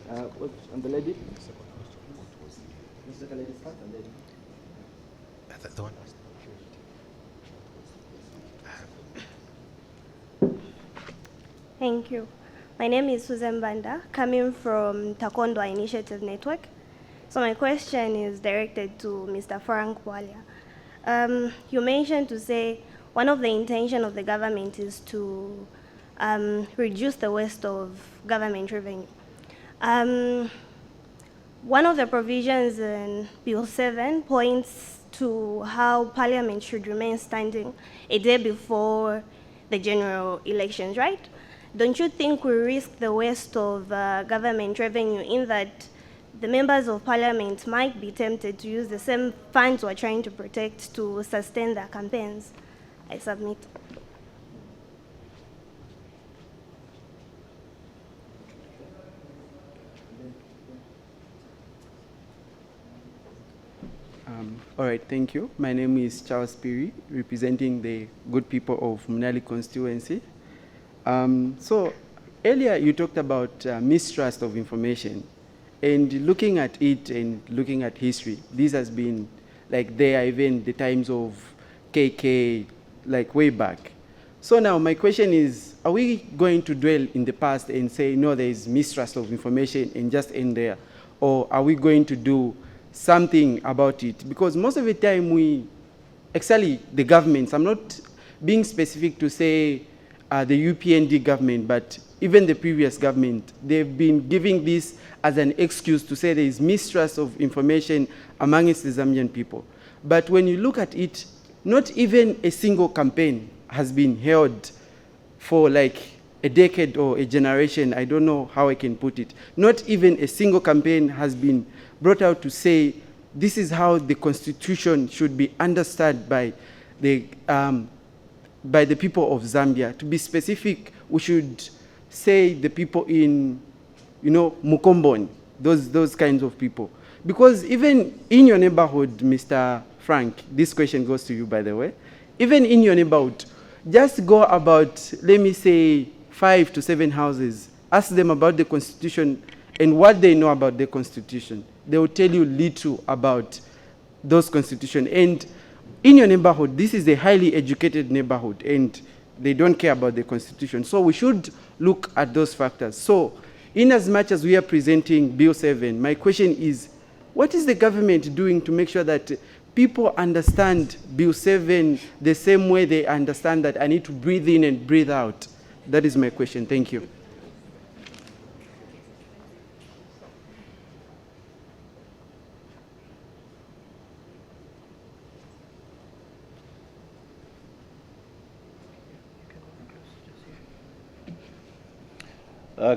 And the lady? The one. Thank you. My name is Susan Banda, coming from Takondwa Initiative Network. So my question is directed to Mr. Frank Bwalya. You mentioned to say one of the intentions of the government is to reduce the waste of government revenue. One of the provisions in Bill 7 points to how Parliament should remain standing a day before the general elections, right? Don't you think we risk the waste of government revenue in that the members of Parliament might be tempted to use the same funds we're trying to protect to sustain their campaigns? I submit. All right, thank you. My name is Charles Piri, representing the good people of Munali constituency. So earlier you talked about mistrust of information, and looking at it and looking at history, this has been like there even the times of KK, like way back. So now my question is, are we going to dwell in the past and say, no, there is mistrust of information and just end there? Or are we going to do something about it? Because most of the time actually the governments, I'm not being specific to say the UPND government, but even the previous government, they've been giving this as an excuse to say there is mistrust of information amongst the Zambian people. But when you look at it, not even a single campaign has been held for like a decade or a generation. I don't know how I can put it. Not even a single campaign has been brought out to say this is how the Constitution should be understood by the people of Zambia. To be specific, we should say the people in, Mukomboni, those kinds of people. Because even in your neighborhood, Mr. Frank, this question goes to you, by the way, even in your neighborhood, just go about, let me say, 5 to 7 houses, ask them about the Constitution and what they know about the constitution. They will tell you little about those constitution. And in your neighborhood, this is a highly educated neighborhood, and they don't care about the constitution. So we should look at those factors. So in as much as we are presenting Bill 7, my question is, what is the government doing to make sure that people understand Bill 7 the same way they understand that I need to breathe in and breathe out? That is my question. Thank you.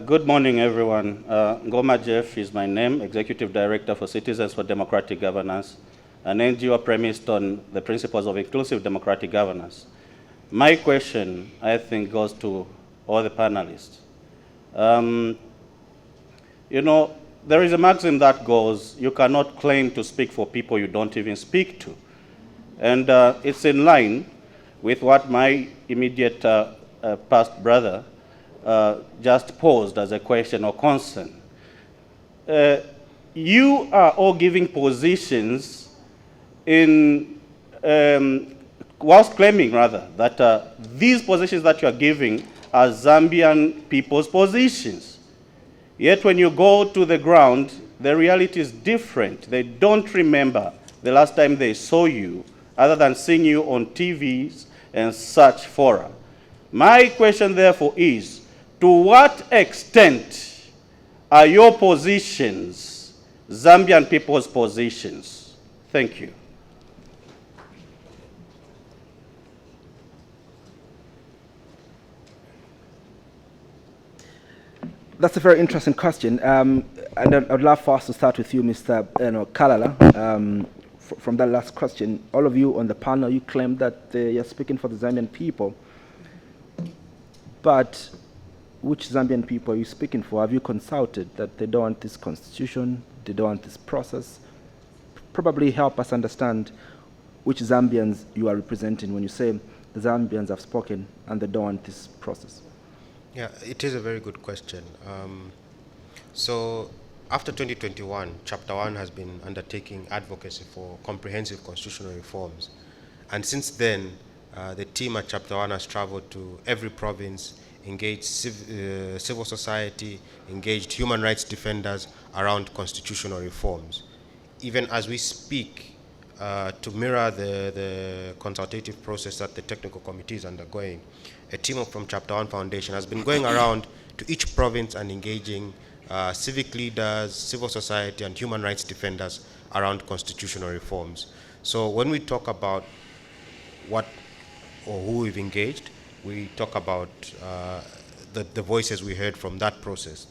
Good morning, everyone. Ngoma Jeff is my name, Executive Director for Citizens for Democratic Governance, an NGO premised on the principles of inclusive democratic governance. My question, I think, goes to all the panelists. You know, there is a maxim that goes, you cannot claim to speak for people you don't even speak to. And it's in line with what my immediate past brother just posed as a question or concern. You are all giving positions in, whilst claiming rather, that these positions that you are giving are Zambian people's positions. Yet when you go to the ground, the reality is different. They don't remember the last time they saw you, other than seeing you on TVs and such fora. My question therefore is, to what extent are your positions Zambian people's positions? Thank you. That's a very interesting question. And I'd love for us to start with you, Mr. Kalala. From that last question, all of you on the panel, you claim that you're speaking for the Zambian people. But which Zambian people are you speaking for? Have you consulted that they don't want this constitution, they don't want this process? Probably help us understand which Zambians you are representing when you say the Zambians have spoken and they don't want this process. Yeah, it is a very good question. So after 2021, Chapter 1 has been undertaking advocacy for comprehensive constitutional reforms. And since then, the team at Chapter 1 has traveled to every province, engaged civil society, engaged human rights defenders around constitutional reforms. Even as we speak, to mirror the consultative process that the technical committee is undergoing, a team from Chapter 1 Foundation has been going around to each province and engaging civic leaders, civil society, and human rights defenders around constitutional reforms. So when we talk about what or who we've engaged, we talk about the voices we heard from that process.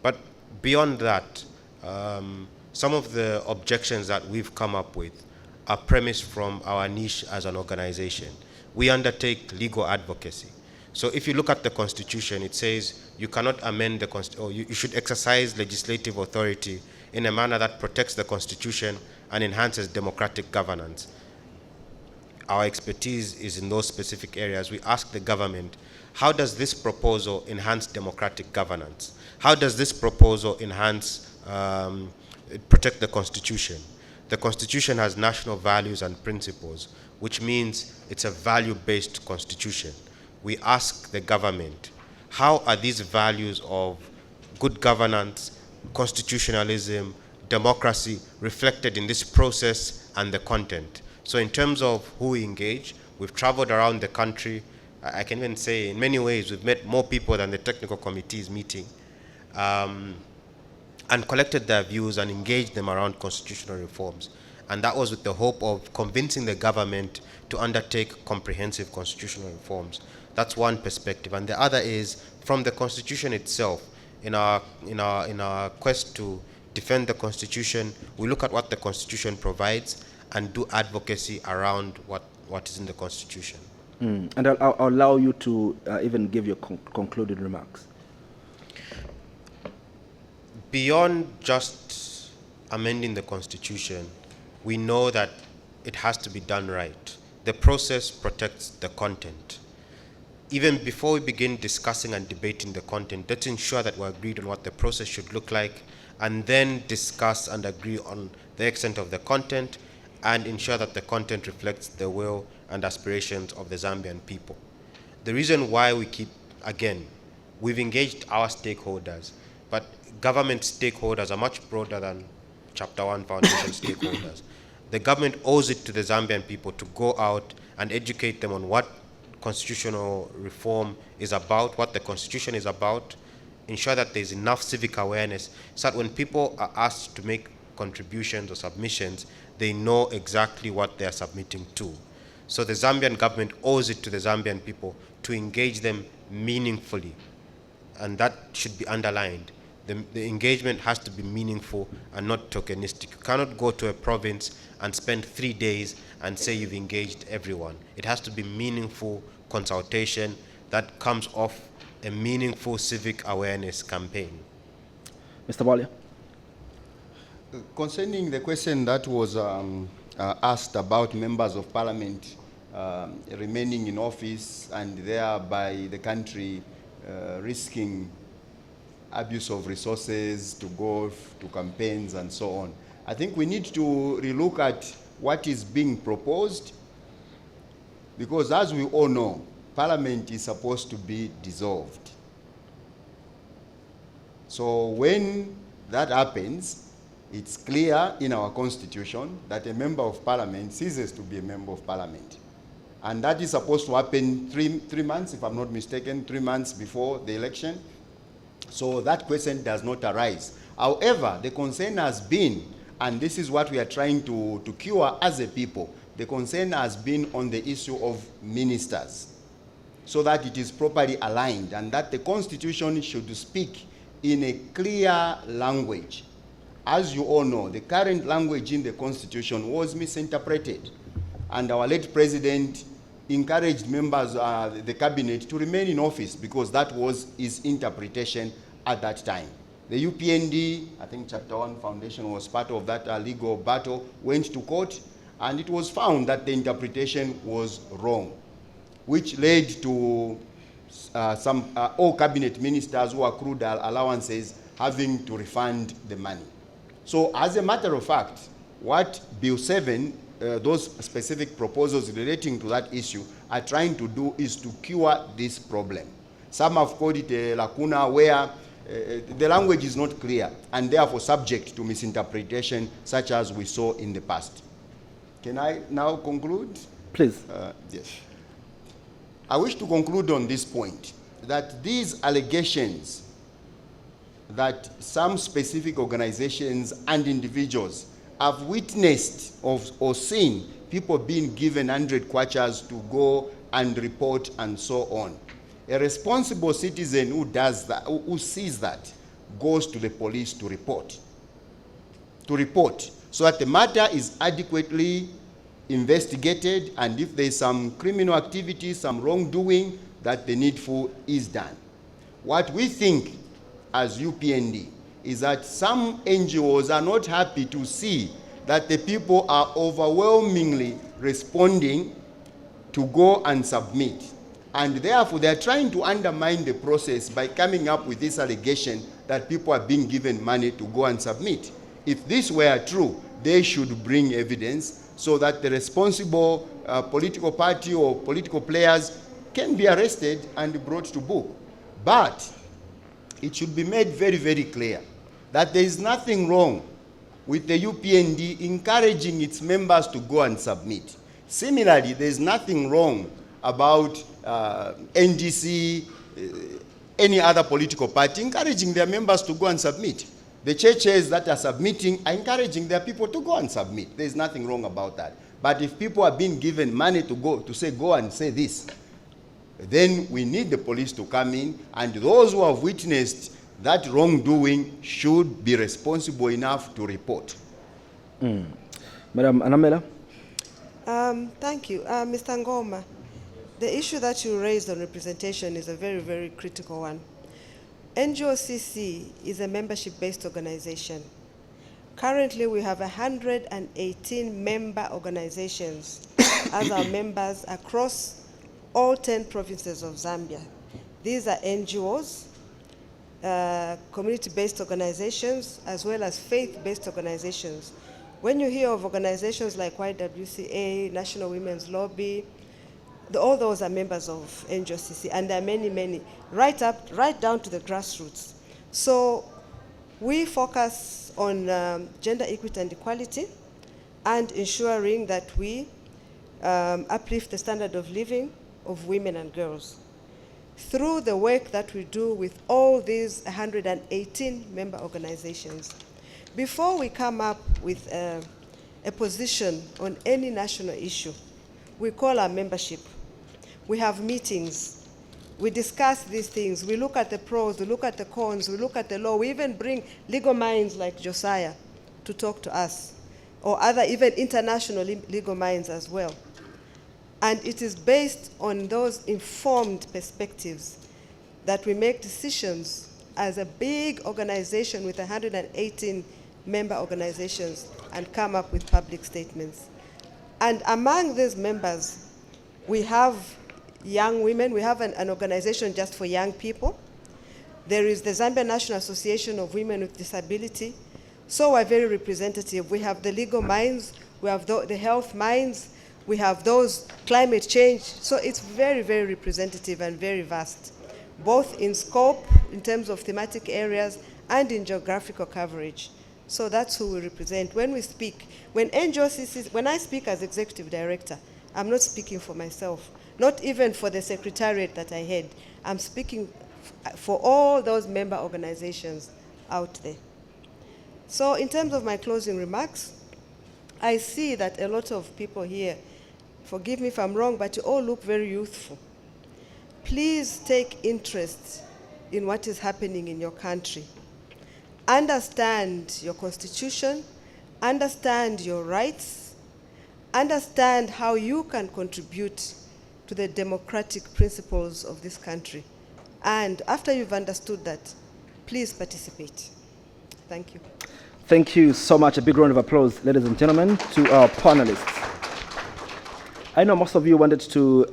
But beyond that, some of the objections that we've come up with are premised from our niche as an organization. We undertake legal advocacy. So if you look at the Constitution, it says you cannot amend the Constitution, or you should exercise legislative authority in a manner that protects the Constitution and enhances democratic governance. Our expertise is in those specific areas. We ask the government, how does this proposal enhance democratic governance? How does this proposal enhance, protect the Constitution? The Constitution has national values and principles, which means it's a value-based Constitution. We ask the government, how are these values of good governance, constitutionalism, democracy reflected in this process and the content? So in terms of who we engage, we've traveled around the country. I can even say in many ways we've met more people than the technical committee is meeting, and collected their views and engaged them around constitutional reforms. And that was with the hope of convincing the government to undertake comprehensive constitutional reforms. That's one perspective. And the other is from the Constitution itself. In our quest to defend the Constitution, we look at what the Constitution provides and do advocacy around what is in the Constitution. And I'll allow you to even give your concluding remarks. Beyond just amending the Constitution, we know that it has to be done right. The process protects the content. even before we begin discussing and debating the content, let's ensure that we're agreed on what the process should look like, and then discuss and agree on the extent of the content, and ensure that the content reflects the will and aspirations of the Zambian people. The reason why we keep, again, we've engaged our stakeholders, but government stakeholders are much broader than Chapter 1 Foundation stakeholders. The government owes it to the Zambian people to go out and educate them on what constitutional reform is about, what the Constitution is about, ensure that there's enough civic awareness so that when people are asked to make contributions or submissions, they know exactly what they are submitting to. So the Zambian government owes it to the Zambian people to engage them meaningfully, and that should be underlined. The engagement has to be meaningful and not tokenistic. You cannot go to a province and spend 3 days and say you've engaged everyone. It has to be meaningful consultation that comes off a meaningful civic awareness campaign. Mr. Bwalya. Concerning the question that was asked about members of parliament remaining in office and thereby the country risking abuse of resources to go to campaigns and so on, I think we need to relook at what is being proposed, because as we all know, Parliament is supposed to be dissolved. So when that happens, it's clear in our Constitution that a member of Parliament ceases to be a member of Parliament. And that is supposed to happen three months, if I'm not mistaken, 3 months before the election. So that question does not arise. However, the concern has been, and this is what we are trying to cure as a people, the concern has been on the issue of ministers, so that it is properly aligned and that the Constitution should speak in a clear language. As you all know, the current language in the Constitution was misinterpreted, and our late president encouraged members of the cabinet to remain in office because that was his interpretation at that time. The UPND, I think Chapter 1 Foundation was part of that legal battle, went to court, and it was found that the interpretation was wrong, which led to all cabinet ministers who accrued allowances having to refund the money. So as a matter of fact, what Bill 7, those specific proposals relating to that issue are trying to do is to cure this problem. Some have called it a lacuna where the language is not clear and therefore subject to misinterpretation such as we saw in the past. Can I now conclude? Please. Yes. I wish to conclude on this point, that these allegations that some specific organizations and individuals have witnessed or seen people being given 100 kwachas to go and report and so on. A responsible citizen who does that, who sees that, goes to the police to report, so that the matter is adequately investigated, and if there is some criminal activity, some wrongdoing, that the needful is done. What we think as UPND is that some NGOs are not happy to see that the people are overwhelmingly responding to go and submit. And therefore, they are trying to undermine the process by coming up with this allegation that people are being given money to go and submit. If this were true, they should bring evidence so that the responsible political party or political players can be arrested and brought to book. But it should be made very, very clear that there is nothing wrong with the UPND encouraging its members to go and submit. Similarly, there is nothing wrong about NGC, any other political party encouraging their members to go and submit. The churches that are submitting are encouraging their people to go and submit. There is nothing wrong about that. But if people are being given money to go and say this, then we need the police to come in, and those who have witnessed that wrongdoing should be responsible enough to report. Madam Anamela? Thank you. Mr. Ngoma, the issue that you raised on representation is a very, very critical one. NGOCC is a membership-based organization. Currently, we have 118 member organizations as our members across all 10 provinces of Zambia. These are NGOs, community-based organizations, as well as faith-based organizations. When you hear of organizations like YWCA, National Women's Lobby, all those are members of NGOCC, and there are many, many, right down to the grassroots. So we focus on gender equity and equality and ensuring that we uplift the standard of living of women and girls through the work that we do with all these 118 member organizations. Before we come up with a position on any national issue, we call our membership. We have meetings. We discuss these things. We look at the pros, we look at the cons, we look at the law. We even bring legal minds like Josiah to talk to us, or other even international legal minds as well. And it is based on those informed perspectives that we make decisions as a big organization with 118 member organizations and come up with public statements. And among these members, we have young women. We have an organization just for young people. There is the Zambia National Association of Women with Disability. So we're very representative. We have the legal minds, we have the health minds, we have those climate change. So it's very, very representative and very vast, both in scope, in terms of thematic areas, and in geographical coverage. So that's who we represent. When we speak, when NGOCC, when I speak as executive director, I'm not speaking for myself, not even for the secretariat that I head. I'm speaking for all those member organizations out there. So in terms of my closing remarks, I see that a lot of people here, forgive me if I'm wrong, but you all look very youthful. Please take interest in what is happening in your country. Understand your constitution, understand your rights, understand how you can contribute to the democratic principles of this country. And after you've understood that, please participate. Thank you. Thank you so much. A big round of applause, ladies and gentlemen, to our panelists. I know most of you wanted to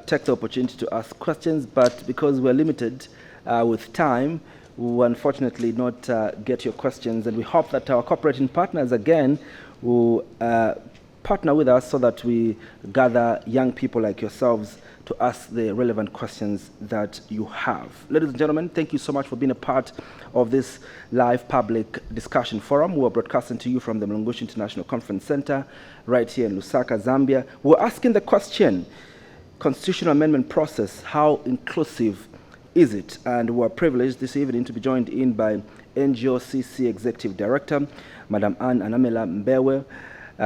take the opportunity to ask questions, but because we're limited with time, we will unfortunately not get your questions, and we hope that our cooperating partners again will partner with us so that we gather young people like yourselves to ask the relevant questions that you have. Ladies and gentlemen, thank you so much for being a part of this live public discussion forum. We're broadcasting to you from the Mlungushi International Conference Center right here in Lusaka, Zambia. We're asking the question, constitutional amendment process, how inclusive is it? And we're privileged this evening to be joined in by NGOCC Executive Director, Madam Anamela Mbewe,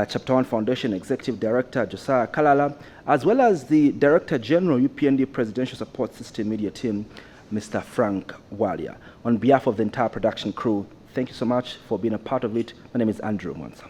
Chapter 1 Foundation Executive Director Josiah Kalala, as well as the Director General UPND Presidential Support System Media Team, Mr. Frank Bwalya. On behalf of the entire production crew, thank you so much for being a part of it. My name is Andrew Mwansa.